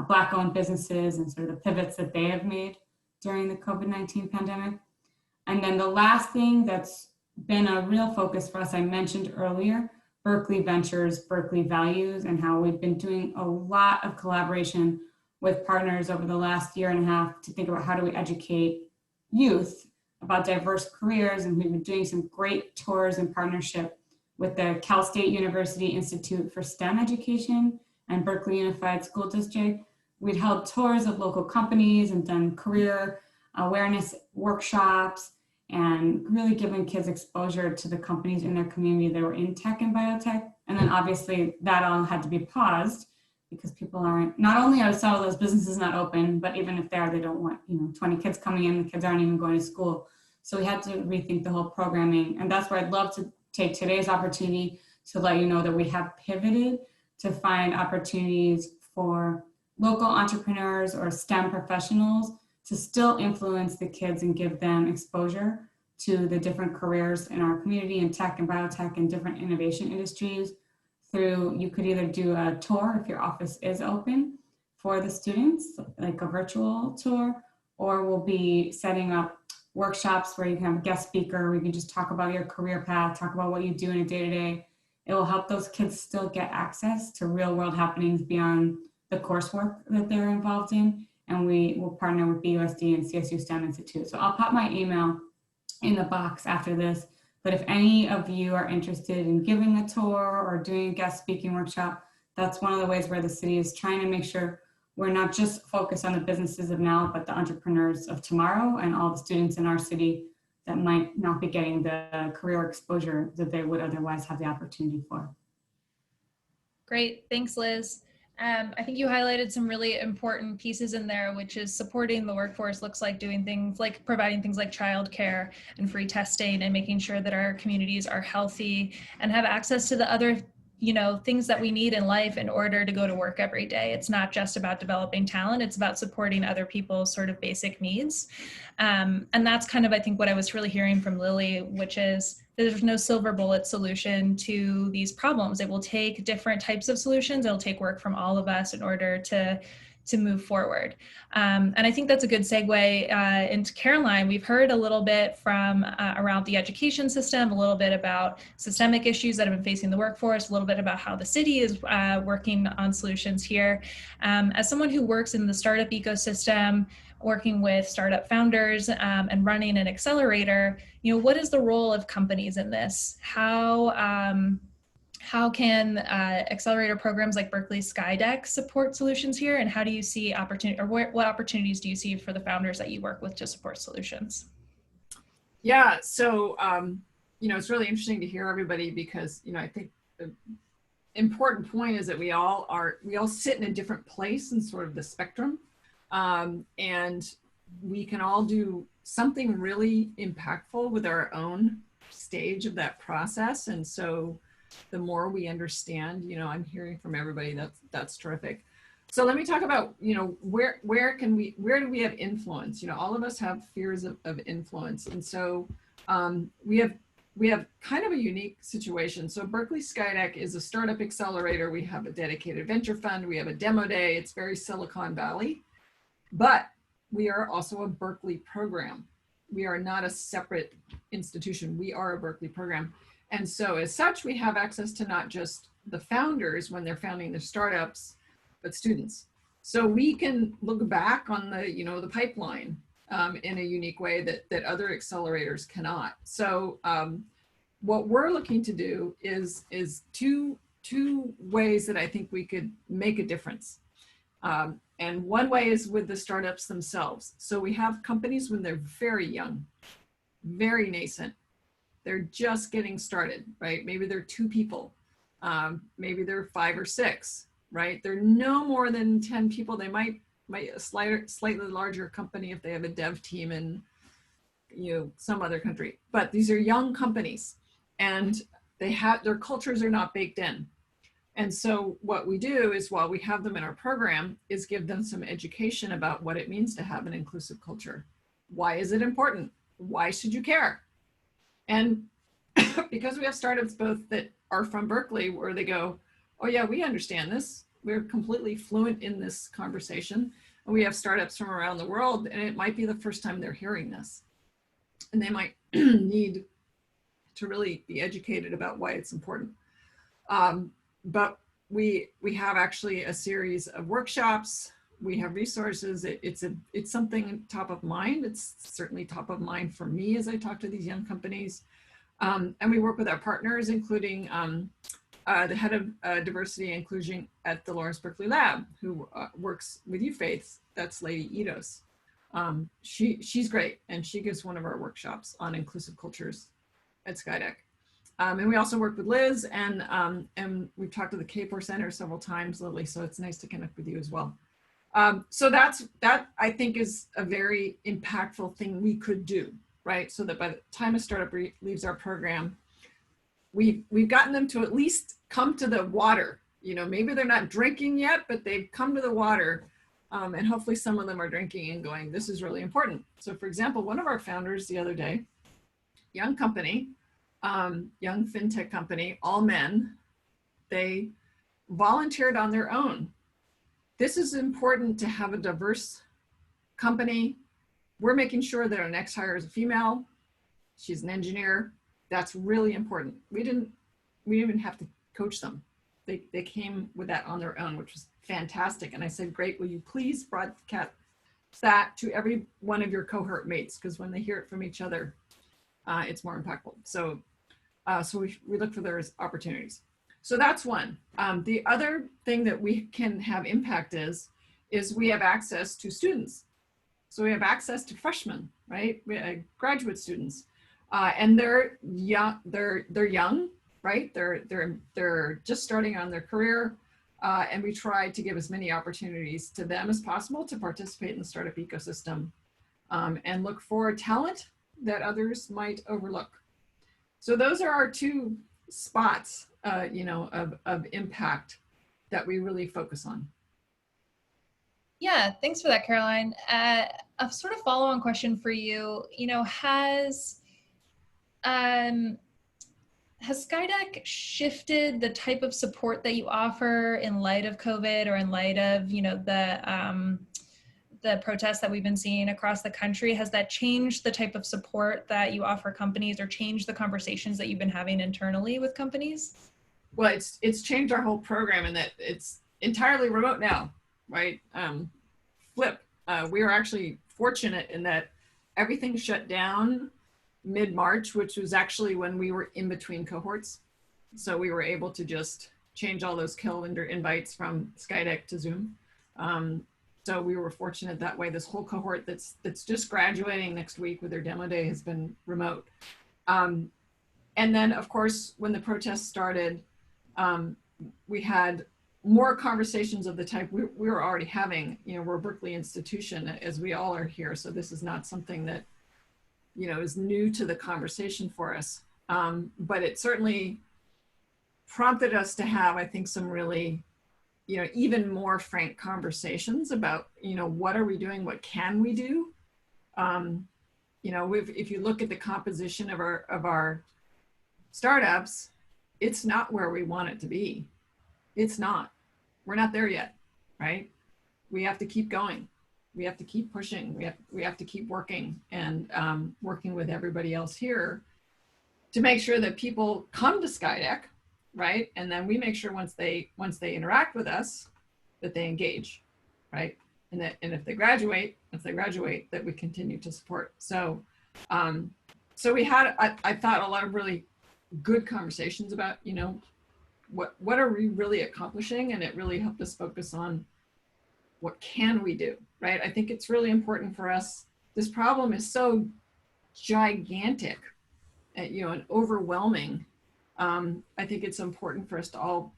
Black-owned businesses and sort of the pivots that they have made during the COVID-19 pandemic. And then the last thing that's been a real focus for us, I mentioned earlier, Berkeley Ventures, Berkeley Values, and how we've been doing a lot of collaboration with partners over the last year and a half to think about how do we educate youth about diverse careers. And we've been doing some great tours in partnership with the Cal State University Institute for STEM Education and Berkeley Unified School District. We'd held tours of local companies and done career awareness workshops and really giving kids exposure to the companies in their community that were in tech and biotech. And then obviously that all had to be paused because people aren't, not only are some of those businesses not open, but even if they are, they don't want, 20 kids coming in, the kids aren't even going to school. So we had to rethink the whole programming. And that's where I'd love to take today's opportunity to let you know that we have pivoted to find opportunities for local entrepreneurs or STEM professionals to still influence the kids and give them exposure to the different careers in our community in tech and biotech and different innovation industries through, you could either do a tour if your office is open for the students, like a virtual tour, or we'll be setting up workshops where you can have a guest speaker, where you can just talk about your career path, talk about what you do in a day-to-day. It will help those kids still get access to real world happenings beyond the coursework that they're involved in. And we will partner with BUSD and CSU STEM Institute. So I'll pop my email in the box after this. But if any of you are interested in giving a tour or doing a guest speaking workshop, that's one of the ways where the city is trying to make sure we're not just focused on the businesses of now, but the entrepreneurs of tomorrow and all the students in our city that might not be getting the career exposure that they would otherwise have the opportunity for. Great, thanks, Liz. I think you highlighted some really important pieces in there, which is supporting the workforce looks like doing things like providing things like childcare and free testing and making sure that our communities are healthy and have access to the other things that we need in life in order to go to work every day. It's not just about developing talent, it's about supporting other people's sort of basic needs. And that's kind of, I think, what I was really hearing from Lily, which is there's no silver bullet solution to these problems. It will take different types of solutions. It'll take work from all of us in order to move forward. And I think that's a good segue into Caroline. We've heard a little bit from around the education system, a little bit about systemic issues that have been facing the workforce, a little bit about how the city is working on solutions here. As someone who works in the startup ecosystem, working with startup founders and running an accelerator, what is the role of companies in this? How can accelerator programs like Berkeley SkyDeck support solutions here? And how do you see opportunity, or what opportunities do you see for the founders that you work with to support solutions? Yeah, so, it's really interesting to hear everybody because, I think the important point is that we all sit in a different place in sort of the spectrum. And we can all do something really impactful with our own stage of that process. And so the more we understand, I'm hearing from everybody, that's terrific. So let me talk about, where do we have influence? All of us have fears of influence. And so we have kind of a unique situation. So Berkeley SkyDeck is a startup accelerator. We have a dedicated venture fund. We have a demo day. It's very Silicon Valley, but we are also a Berkeley program. We are not a separate institution. We are a Berkeley program. And so as such, we have access to not just the founders when they're founding their startups, but students. So we can look back on the, the pipeline in a unique way that other accelerators cannot. So what we're looking to do is two ways that I think we could make a difference. And one way is with the startups themselves. So we have companies when they're very young, very nascent. They're just getting started, right? Maybe they're 2 people, maybe they're 5 or 6. right? They're no more than 10 people. They might a slightly larger company if they have a dev team in, some other country. But these are young companies, and their cultures are not baked in. And so what we do is, while we have them in our program, is give them some education about what it means to have an inclusive culture. Why is it important? Why should you care? And because we have startups both that are from Berkeley, where they go, oh yeah, we understand this. We're completely fluent in this conversation. And we have startups from around the world, and it might be the first time they're hearing this. And they might need to really be educated about why it's important. But we have actually a series of workshops. We have resources. It's something top of mind. It's certainly top of mind for me as I talk to these young companies. And we work with our partners, including the head of diversity and inclusion at the Lawrence Berkeley Lab, who works with you, Faith. That's Lady Edos. She's great, and she gives one of our workshops on inclusive cultures at SkyDeck. And we also work with Liz, and we've talked to the Kapor Center several times, Lily, so it's nice to connect with you as well. So that I think is a very impactful thing we could do, right? So that by the time a startup leaves our program, we've gotten them to at least come to the water. Maybe they're not drinking yet, but they've come to the water, and hopefully some of them are drinking and going, this is really important. So for example, one of our founders the other day, young company, young fintech company, all men, they volunteered on their own. This is important to have a diverse company. We're making sure that our next hire is a female. She's an engineer. That's really important. We didn't even have to coach them. They came with that on their own, which was fantastic. And I said, great, will you please broadcast that to every one of your cohort mates? Because when they hear it from each other, it's more impactful. So we look for those opportunities. So that's one. The other thing that we can have impact is we have access to students. So we have access to freshmen, right? Graduate students, and they're young. They're young, right? They're just starting on their career, and we try to give as many opportunities to them as possible to participate in the startup ecosystem, and look for talent that others might overlook. So those are our two spots, of impact that we really focus on. Yeah, thanks for that, Caroline. A sort of follow-on question for you, has SkyDeck shifted the type of support that you offer in light of COVID, or in light of, the protests that we've been seeing across the country? Has that changed the type of support that you offer companies, or changed the conversations that you've been having internally with companies? Well, it's changed our whole program in that it's entirely remote now, right? We are actually fortunate in that everything shut down mid-March, which was actually when we were in between cohorts. So we were able to just change all those calendar invites from SkyDeck to Zoom. So we were fortunate that way. This whole cohort that's just graduating next week with their demo day has been remote. And then, of course, when the protests started, we had more conversations of the type we were already having. We're a Berkeley institution, as we all are here. So this is not something that, is new to the conversation for us. But it certainly prompted us to have, I think, some really, even more frank conversations about, what are we doing? What can we do? If you look at the composition of our startups, it's not where we want it to be. It's not. We're not there yet, right? We have to keep going. We have to keep pushing. We have to keep working, and working with everybody else here to make sure that people come to SkyDeck, right? And then we make sure once they interact with us, that they engage, right? And if they graduate, that we continue to support. So we had, I thought, a lot of really good conversations about, what are we really accomplishing? And it really helped us focus on what can we do, right? I think it's really important for us. This problem is so gigantic, and overwhelming, I think it's important for us to all,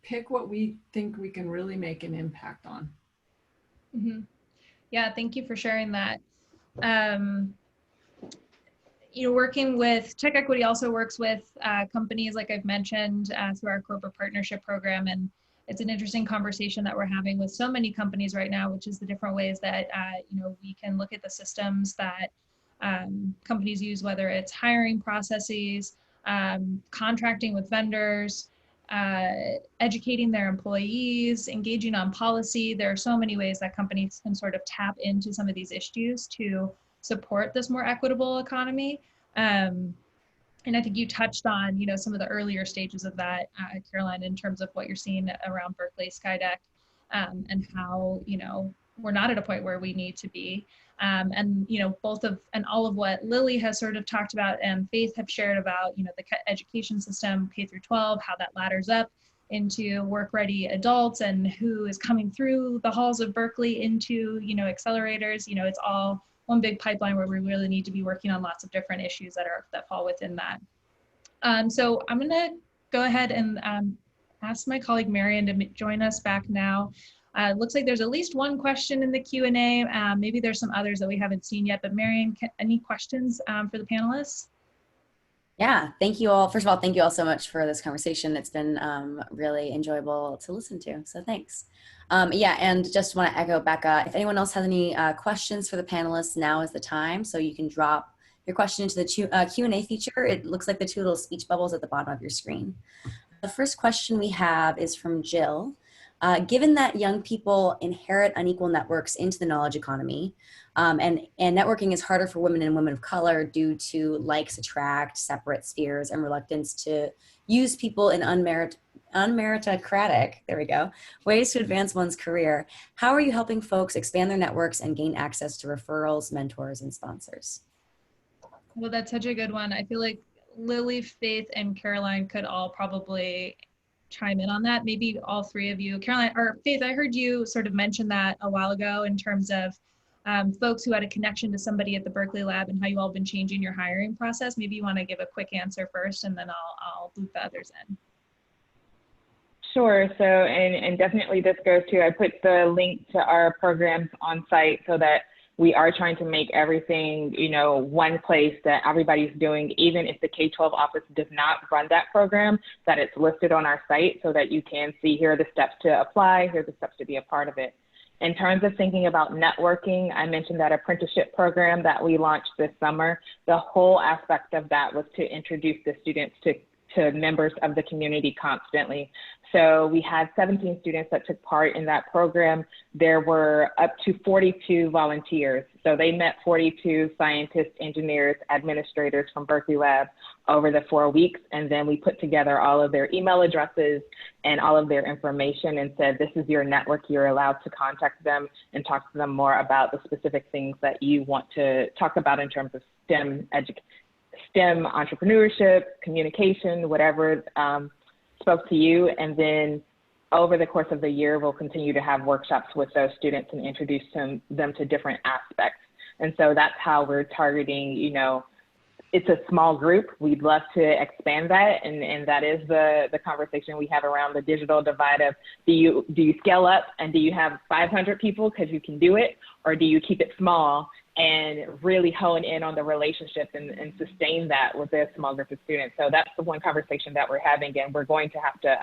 pick what we think we can really make an impact on. Mm-hmm. Yeah, thank you for sharing that. Working with TechEquity also works with companies, like I've mentioned, through our corporate partnership program. And it's an interesting conversation that we're having with so many companies right now, which is the different ways that, we can look at the systems that companies use, whether it's hiring processes, contracting with vendors, educating their employees, engaging on policy. There are so many ways that companies can sort of tap into some of these issues to support this more equitable economy. And I think you touched on, some of the earlier stages of that, Caroline, in terms of what you're seeing around Berkeley SkyDeck, and how, we're not at a point where we need to be. And, both of, and all of what Lily has sort of talked about and Faith have shared about, the education system, K through 12, how that ladders up into work-ready adults and who is coming through the halls of Berkeley into, accelerators. It's all one big pipeline where we really need to be working on lots of different issues that fall within that. So I'm going to go ahead and ask my colleague Marion to join us back now. It looks like there's at least one question in the Q&A. Maybe there's some others that we haven't seen yet, but Marion, any questions for the panelists? Yeah, thank you all. First of all, thank you all so much for this conversation. It's been really enjoyable to listen to, so thanks. Yeah, and just want to echo Becca, if anyone else has any questions for the panelists, now is the time. So you can drop your question into the Q&A feature. It looks like the two little speech bubbles at the bottom of your screen. The first question we have is from Jill. Given that young people inherit unequal networks into the knowledge economy, and networking is harder for women and women of color due to likes attract, separate spheres, and reluctance to use people in unmeritocratic, there we go, ways to advance one's career, how are you helping folks expand their networks and gain access to referrals, mentors, and sponsors? Well, that's such a good one. I feel like Lily, Faith, and Caroline could all probably chime in on that. Maybe all three of you. Caroline or Faith, I heard you sort of mention that a while ago in terms of folks who had a connection to somebody at the Berkeley Lab and how you all been changing your hiring process. Maybe you want to give a quick answer first, and then I'll loop the others in. Sure. So, and definitely this goes to, I put the link to our programs on site so that we are trying to make everything, one place that everybody's doing, even if the K-12 office does not run that program, that it's listed on our site so that you can see here are the steps to apply, here are the steps to be a part of it. In terms of thinking about networking, I mentioned that apprenticeship program that we launched this summer. The whole aspect of that was to introduce the students to members of the community constantly. So we had 17 students that took part in that program. There were up to 42 volunteers. So they met 42 scientists, engineers, administrators from Berkeley Lab over the 4 weeks. And then we put together all of their email addresses and all of their information and said, this is your network. You're allowed to contact them and talk to them more about the specific things that you want to talk about in terms of STEM entrepreneurship, communication, whatever spoke to you. And then over the course of the year, we'll continue to have workshops with those students and introduce them to different aspects. And so that's how we're targeting, it's a small group. We'd love to expand that. And that is the conversation we have around the digital divide of, do you scale up and do you have 500 people because you can do it? Or do you keep it small and really hone in on the relationship and sustain that with a small group of students? So that's the one conversation that we're having, and we're going to have to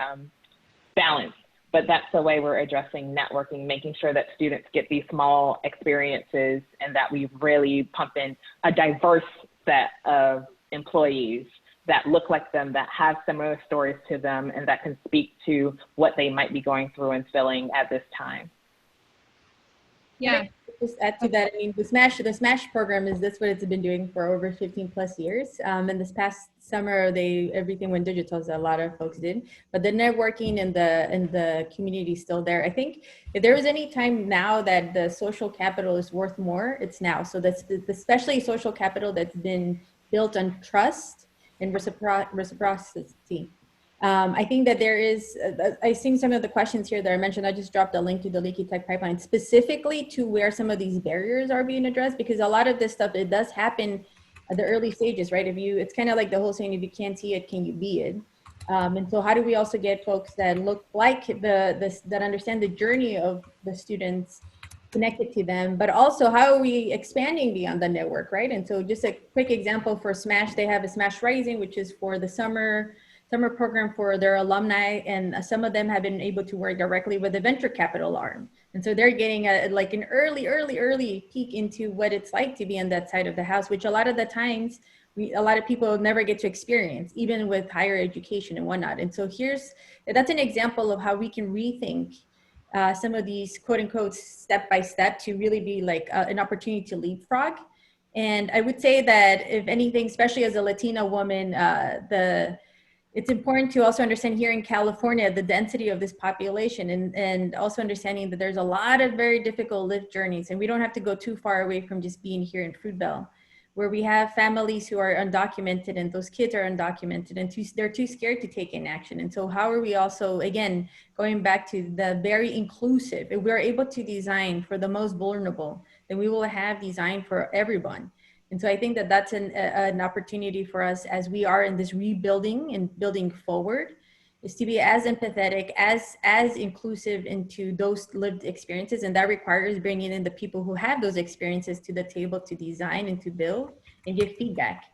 balance. But that's the way we're addressing networking, making sure that students get these small experiences and that we really pump in a diverse set of employees that look like them, that have similar stories to them, and that can speak to what they might be going through and feeling at this time. Yeah. Just add to that, I mean, the SMASH program that's what it's been doing for over 15 plus years. And this past summer, everything went digital, so a lot of folks did. But the networking and the community is still there. I think if there was any time now that the social capital is worth more, it's now. So that's especially social capital that's been built on trust and reciprocity. I think that there is, I've seen some of the questions here that I mentioned. I just dropped a link to the Leaky Tech pipeline specifically to where some of these barriers are being addressed, because a lot of this stuff, it does happen at the early stages, right? It's kind of like the whole saying, if you can't see it, can you be it? And so how do we also get folks that look like that understand the journey of the students connected to them, but also how are we expanding beyond the network, right? And so just a quick example for Smash, they have a Smash Rising, which is for the summer program for their alumni, and some of them have been able to work directly with the venture capital arm. And so they're getting like an early peek into what it's like to be on that side of the house, which a lot of the times a lot of people never get to experience, even with higher education and whatnot. And so that's an example of how we can rethink some of these quote unquote step by step to really be like an opportunity to leapfrog. And I would say that if anything, especially as a Latina woman, it's important to also understand here in California, the density of this population, and also understanding that there's a lot of very difficult lived journeys, and we don't have to go too far away from just being here in Fruitvale, where we have families who are undocumented and those kids are undocumented and they're too scared to take in action. And so how are we also, again, going back to the very inclusive, if we're able to design for the most vulnerable, then we will have design for everyone. And so I think that that's an opportunity for us as we are in this rebuilding and building forward, is to be as empathetic, as inclusive into those lived experiences. And that requires bringing in the people who have those experiences to the table to design and to build and give feedback.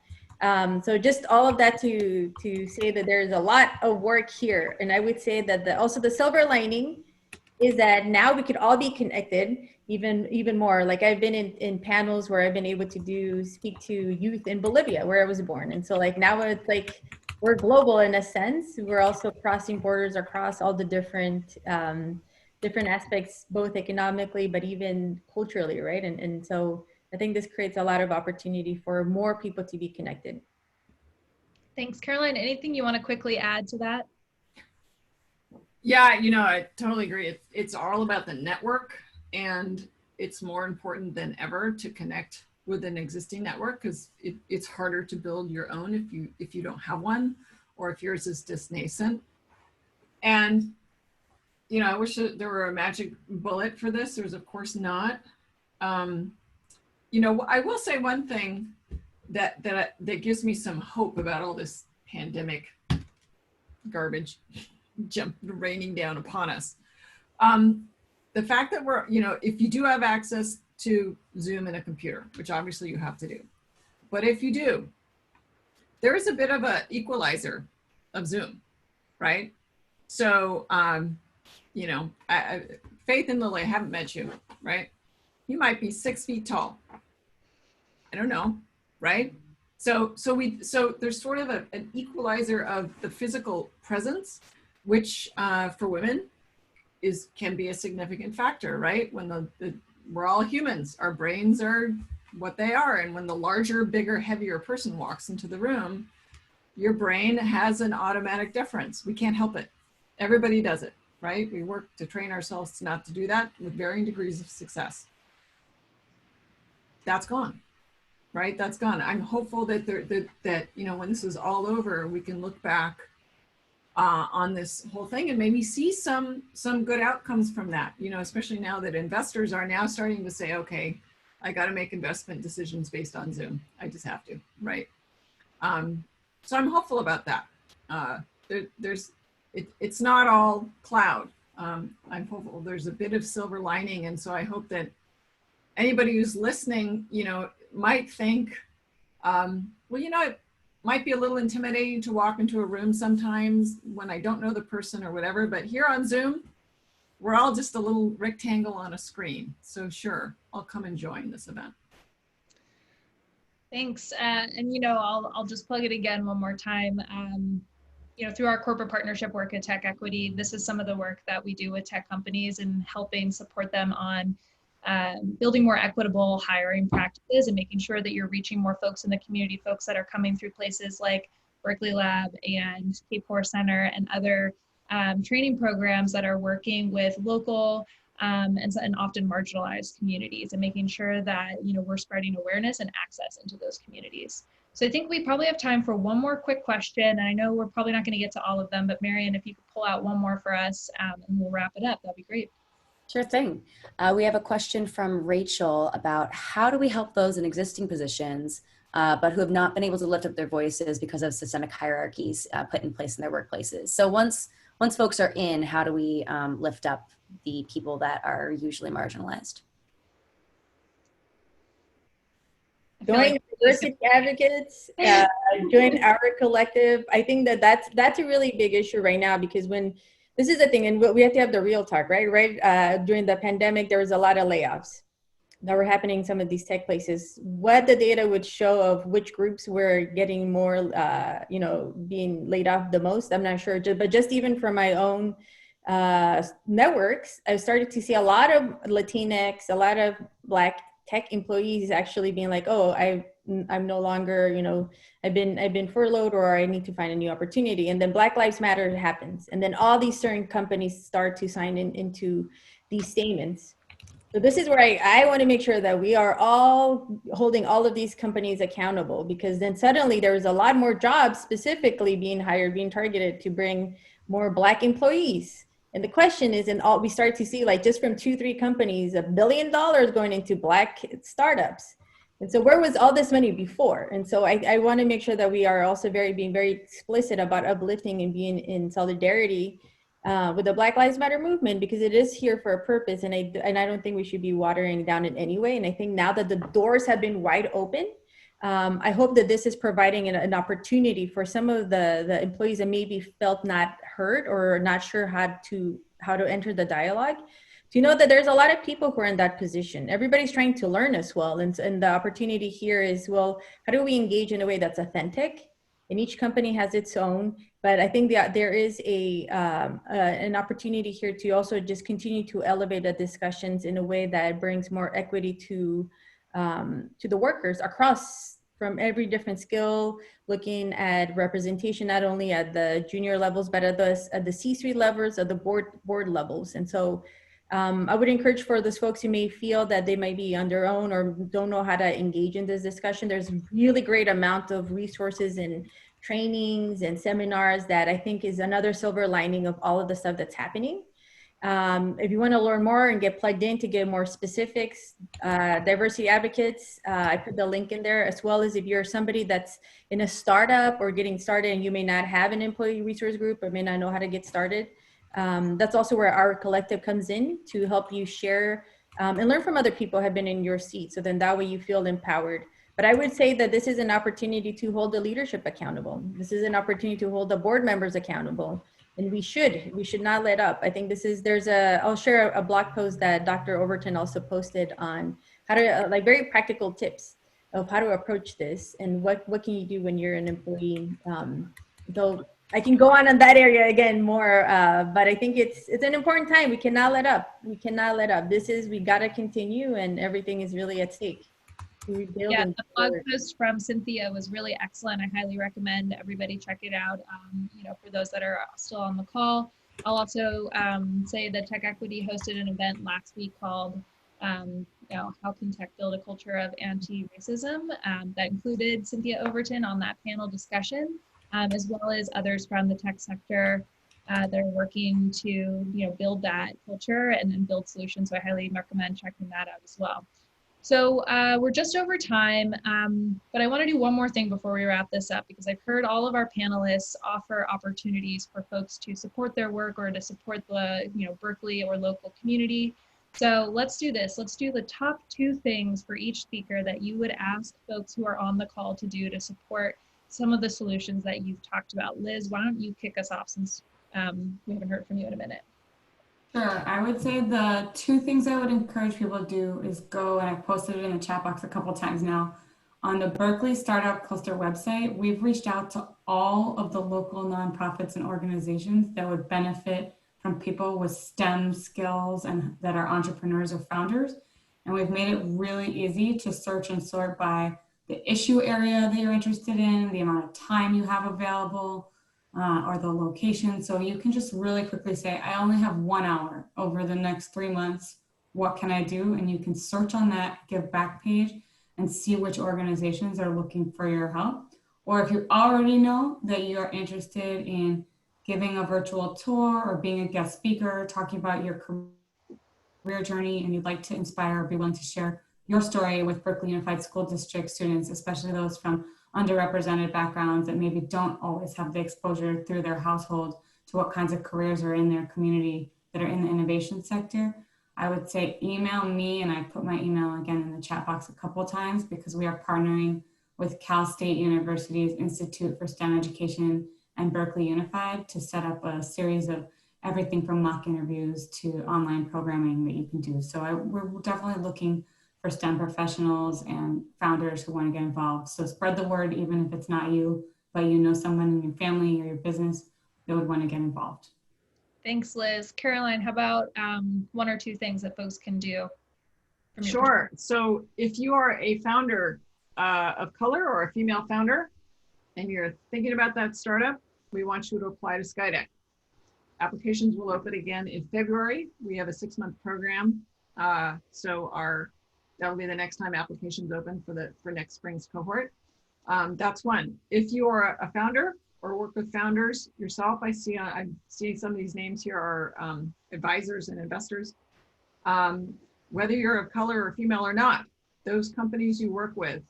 So just all of that to say that there's a lot of work here. And I would say that also the silver lining is that now we could all be connected even more. Like I've been in panels where I've been able to speak to youth in Bolivia, where I was born. And so like now it's like, we're global in a sense. We're also crossing borders across all the different aspects, both economically, but even culturally, right? And so I think this creates a lot of opportunity for more people to be connected. Thanks, Caroline. Anything you want to quickly add to that? Yeah, I totally agree. It's all about the network, and it's more important than ever to connect with an existing network, because it's harder to build your own if you don't have one, or if yours is just nascent. And I wish that there were a magic bullet for this. There's of course not. I will say one thing that gives me some hope about all this pandemic garbage raining down upon us. The fact that we're, if you do have access to Zoom and a computer, which obviously you have to do, but if you do, there is a bit of an equalizer of Zoom, right? So, Faith and Lily, I haven't met you, right? You might be 6 feet tall. I don't know, right? So there's sort of an equalizer of the physical presence, which for women can be a significant factor, right? When we're all humans, our brains are what they are. And when the larger, bigger, heavier person walks into the room, your brain has an automatic deference. We can't help it. Everybody does it, right? We work to train ourselves not to do that with varying degrees of success. That's gone, right? That's gone. I'm hopeful that when this is all over, we can look back on this whole thing and maybe see some good outcomes from that, especially now that investors are now starting to say, okay, I got to make investment decisions based on Zoom. I just have to, right? So I'm hopeful about that. It's not all cloud. I'm hopeful there's a bit of silver lining. And so I hope that anybody who's listening, might think, it might be a little intimidating to walk into a room sometimes when I don't know the person or whatever, but here on Zoom, we're all just a little rectangle on a screen. So sure, I'll come and join this event. Thanks. And I'll just plug it again one more time. Through our corporate partnership work at TechEquity, this is some of the work that we do with tech companies and helping support them on building more equitable hiring practices and making sure that you're reaching more folks in the community, folks that are coming through places like Berkeley Lab and Kapor Center and other training programs that are working with local and often marginalized communities, and making sure that we're spreading awareness and access into those communities. So I think we probably have time for one more quick question, and I know we're probably not going to get to all of them, but Marian, if you could pull out one more for us and we'll wrap it up, that'd be great. Sure thing. We have a question from Rachel about how do we help those in existing positions but who have not been able to lift up their voices because of systemic hierarchies put in place in their workplaces. So once folks are in, how do we lift up the people that are usually marginalized? Join diversity advocates, join our collective. I think that's a really big issue right now, because when this is the thing, and we have to have the real talk, right? During the pandemic, there was a lot of layoffs that were happening in some of these tech places. What the data would show of which groups were getting more, being laid off the most, I'm not sure. But just even from my own networks, I started to see a lot of Latinx, a lot of Black tech employees actually being like, oh, I'm no longer, I've been furloughed, or I need to find a new opportunity. And then Black Lives Matter happens. And then all these certain companies start to sign into these statements. So this is where I want to make sure that we are all holding all of these companies accountable, because then suddenly there's a lot more jobs specifically being hired, being targeted to bring more Black employees. And the question is, we start to see, like, just from 2-3 companies, $1 billion going into Black startups. And so where was all this money before? And so I want to make sure that we are also being very explicit about uplifting and being in solidarity with the Black Lives Matter movement, because it is here for a purpose. And I don't think we should be watering down in any way. And I think now that the doors have been wide open, I hope that this is providing an opportunity for some of the employees that maybe felt not heard or not sure how to enter the dialogue, to know that there's a lot of people who are in that position. Everybody's trying to learn as well. And the opportunity here is, well, how do we engage in a way that's authentic? And each company has its own, but I think that there is an opportunity here to also just continue to elevate the discussions in a way that brings more equity to the workers across, from every different skill, looking at representation, not only at the junior levels, but at the C-suite levels, at the board levels. And so I would encourage for those folks who may feel that they might be on their own or don't know how to engage in this discussion, there's really great amount of resources and trainings and seminars that I think is another silver lining of all of the stuff that's happening. If you want to learn more and get plugged in to get more specifics, diversity advocates, I put the link in there, as well as if you're somebody that's in a startup or getting started and you may not have an employee resource group or may not know how to get started. That's also where our collective comes in to help you share and learn from other people who have been in your seat. So then that way you feel empowered. But I would say that this is an opportunity to hold the leadership accountable. This is an opportunity to hold the board members accountable. And we should not let up. I think I'll share a blog post that Dr. Overton also posted on how to, like, very practical tips of how to approach this and what can you do when you're an employee. Though I can go on that area again more, but I think it's an important time. We cannot let up. We gotta continue, and everything is really at stake. Yeah, the blog post from Cynthia was really excellent. I highly recommend everybody check it out. For those that are still on the call, I'll also say that TechEquity hosted an event last week called, how can tech build a culture of anti-racism, that included Cynthia Overton on that panel discussion, as well as others from the tech sector that are working to, build that culture and build solutions. So I highly recommend checking that out as well. So we're just over time, but I want to do one more thing before we wrap this up, because I've heard all of our panelists offer opportunities for folks to support their work or to support the Berkeley or local community. So let's do this. Let's do the top 2 things for each speaker that you would ask folks who are on the call to do to support some of the solutions that you've talked about. Liz, why don't you kick us off, since we haven't heard from you in a minute. Sure. I would say the 2 things I would encourage people to do is go, and I've posted it in the chat box a couple times now, on the Berkeley Startup Cluster website. We've reached out to all of the local nonprofits and organizations that would benefit from people with STEM skills and that are entrepreneurs or founders. And we've made it really easy to search and sort by the issue area that you're interested in, the amount of time you have available, or the location. So you can just really quickly say, I only have 1 hour over the next 3 months. What can I do? And you can search on that Give Back page and see which organizations are looking for your help. Or if you already know that you're interested in giving a virtual tour or being a guest speaker, talking about your career journey, and you'd like to inspire or be willing to share your story with Berkeley Unified School District students, especially those from underrepresented backgrounds that maybe don't always have the exposure through their household to what kinds of careers are in their community that are in the innovation sector. I would say email me, and I put my email again in the chat box a couple of times, because we are partnering with Cal State University's Institute for STEM Education and Berkeley Unified to set up a series of everything from mock interviews to online programming that you can do. So we're definitely looking for STEM professionals and founders who want to get involved. So spread the word, even if it's not you, but you know someone in your family or your business that would want to get involved. Thanks, Liz. Caroline, how about one or two things that folks can do? Sure. So if you are a founder of color or a female founder, and you're thinking about that startup, we want you to apply to SkyDeck. Applications will open again in February. We have a 6-month program. That'll be the next time applications open for next spring's cohort. That's one. If you are a founder or work with founders yourself, I see some of these names here are advisors and investors. Whether you're of color or female or not, those companies you work with,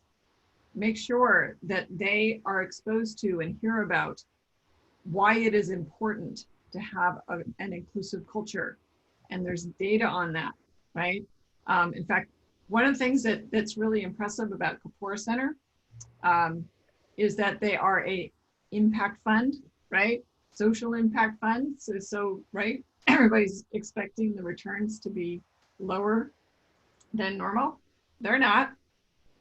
make sure that they are exposed to and hear about why it is important to have an inclusive culture. And there's data on that, right? In fact, one of the things that's really impressive about Kapor Center is that they are a impact fund, right? Social impact fund. So right, everybody's expecting the returns to be lower than normal. They're not.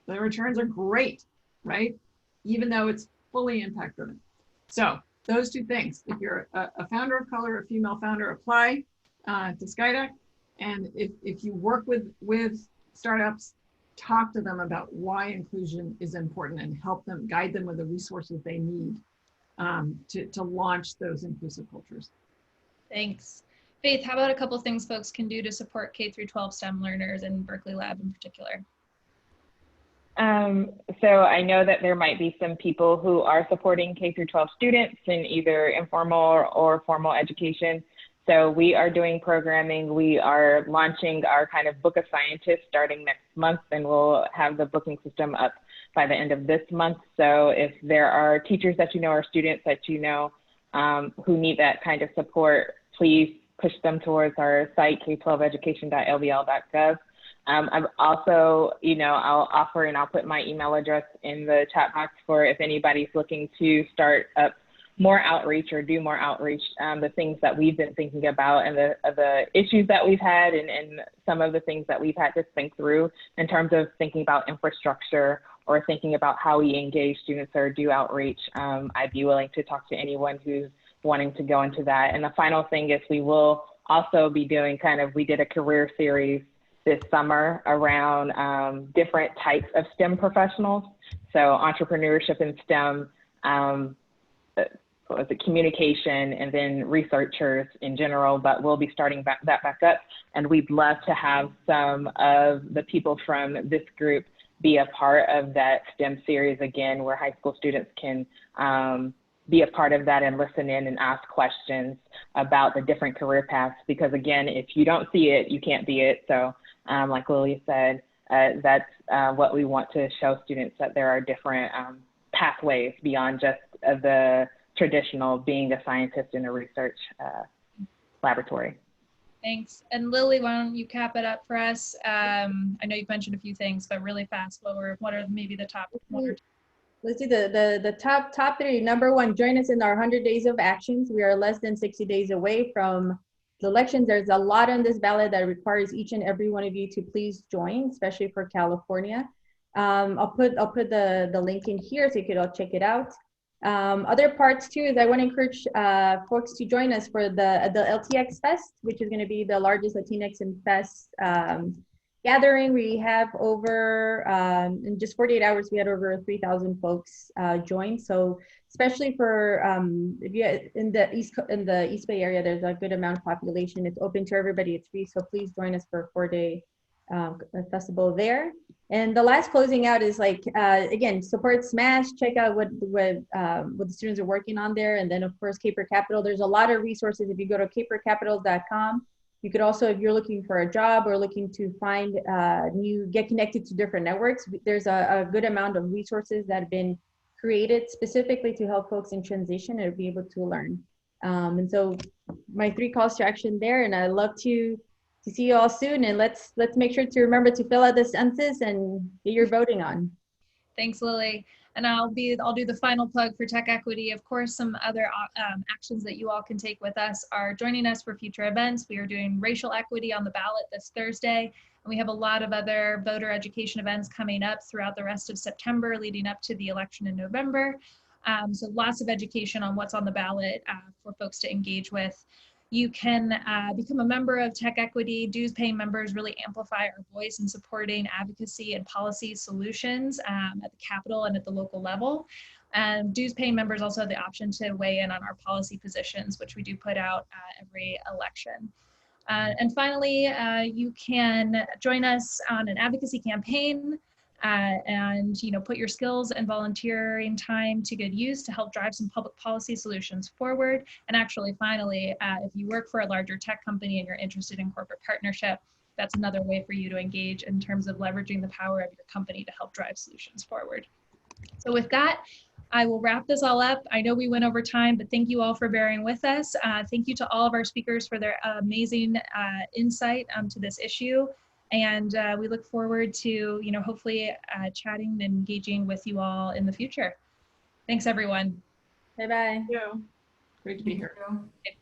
The returns are great, right? Even though it's fully impact driven. So those two things, if you're a founder of color, a female founder, apply to SkyDeck. And if you work with startups, talk to them about why inclusion is important and help them, guide them with the resources they need to launch those inclusive cultures. Thanks. Faith, how about a couple things folks can do to support K-12 STEM learners and Berkeley Lab in particular? So I know that there might be some people who are supporting K-12 students in either informal or formal education. So we are doing programming. We are launching our kind of Book of Scientists starting next month, and we'll have the booking system up by the end of this month. So if there are teachers that you know or students that you know who need that kind of support, please push them towards our site, k12education.lbl.gov. I've also, I'll offer and I'll put my email address in the chat box for if anybody's looking to start up more outreach or do more outreach, the things that we've been thinking about and the issues that we've had and some of the things that we've had to think through in terms of thinking about infrastructure or thinking about how we engage students or do outreach. I'd be willing to talk to anyone who's wanting to go into that. And the final thing is we will also be doing we did a career series this summer around different types of STEM professionals. So entrepreneurship in STEM, communication, and then researchers in general, but we'll be starting that back up. And we'd love to have some of the people from this group be a part of that STEM series again, where high school students can be a part of that and listen in and ask questions about the different career paths. Because again, if you don't see it, you can't be it. So like Lily said, that's what we want to show students, that there are different pathways beyond just the traditional being a scientist in a research laboratory. Thanks. And Lily, why don't you cap it up for us? I know you've mentioned a few things, but really fast, what are maybe the top one or two? Let's do the top three. Number one, join us in our 100 days of actions. We are less than 60 days away from the elections. There's a lot on this ballot that requires each and every one of you to please join, especially for California. I'll put the link in here so you could all check it out. Other parts too is I want to encourage folks to join us for the LTX Fest, which is going to be the largest Latinx and Fest gathering. We have over in just 48 hours we had over 3,000 folks join. So especially for if you in the East Bay area, there's a good amount of population. It's open to everybody. It's free. So please join us for a 4-day festival there. And the last closing out is again, support Smash, check out what the students are working on there. And then of course, Kapor Capital, there's a lot of resources. If you go to kaporcapital.com, You could also, if you're looking for a job or looking to find get connected to different networks, there's a good amount of resources that have been created specifically to help folks in transition and be able to learn. And so my 3 calls to action there, and I'd love to see you all soon. And let's make sure to remember to fill out the census and get your voting on. Thanks, Lily. And I'll do the final plug for TechEquity. Of course, some other actions that you all can take with us are joining us for future events. We are doing racial equity on the ballot this Thursday. And we have a lot of other voter education events coming up throughout the rest of September, leading up to the election in November. So lots of education on what's on the ballot for folks to engage with. You can become a member of TechEquity. Dues-paying members really amplify our voice in supporting advocacy and policy solutions at the Capitol and at the local level. Dues-paying members also have the option to weigh in on our policy positions, which we do put out every election. And finally, you can join us on an advocacy campaign and put your skills and volunteering time to good use to help drive some public policy solutions forward. And actually, finally, if you work for a larger tech company and you're interested in corporate partnership, that's another way for you to engage in terms of leveraging the power of your company to help drive solutions forward. So with that, I will wrap this all up. I know we went over time, but thank you all for bearing with us. Thank you to all of our speakers for their amazing insight to this issue. And we look forward to, hopefully chatting and engaging with you all in the future. Thanks, everyone. Bye-bye. Great to be here. Thank you.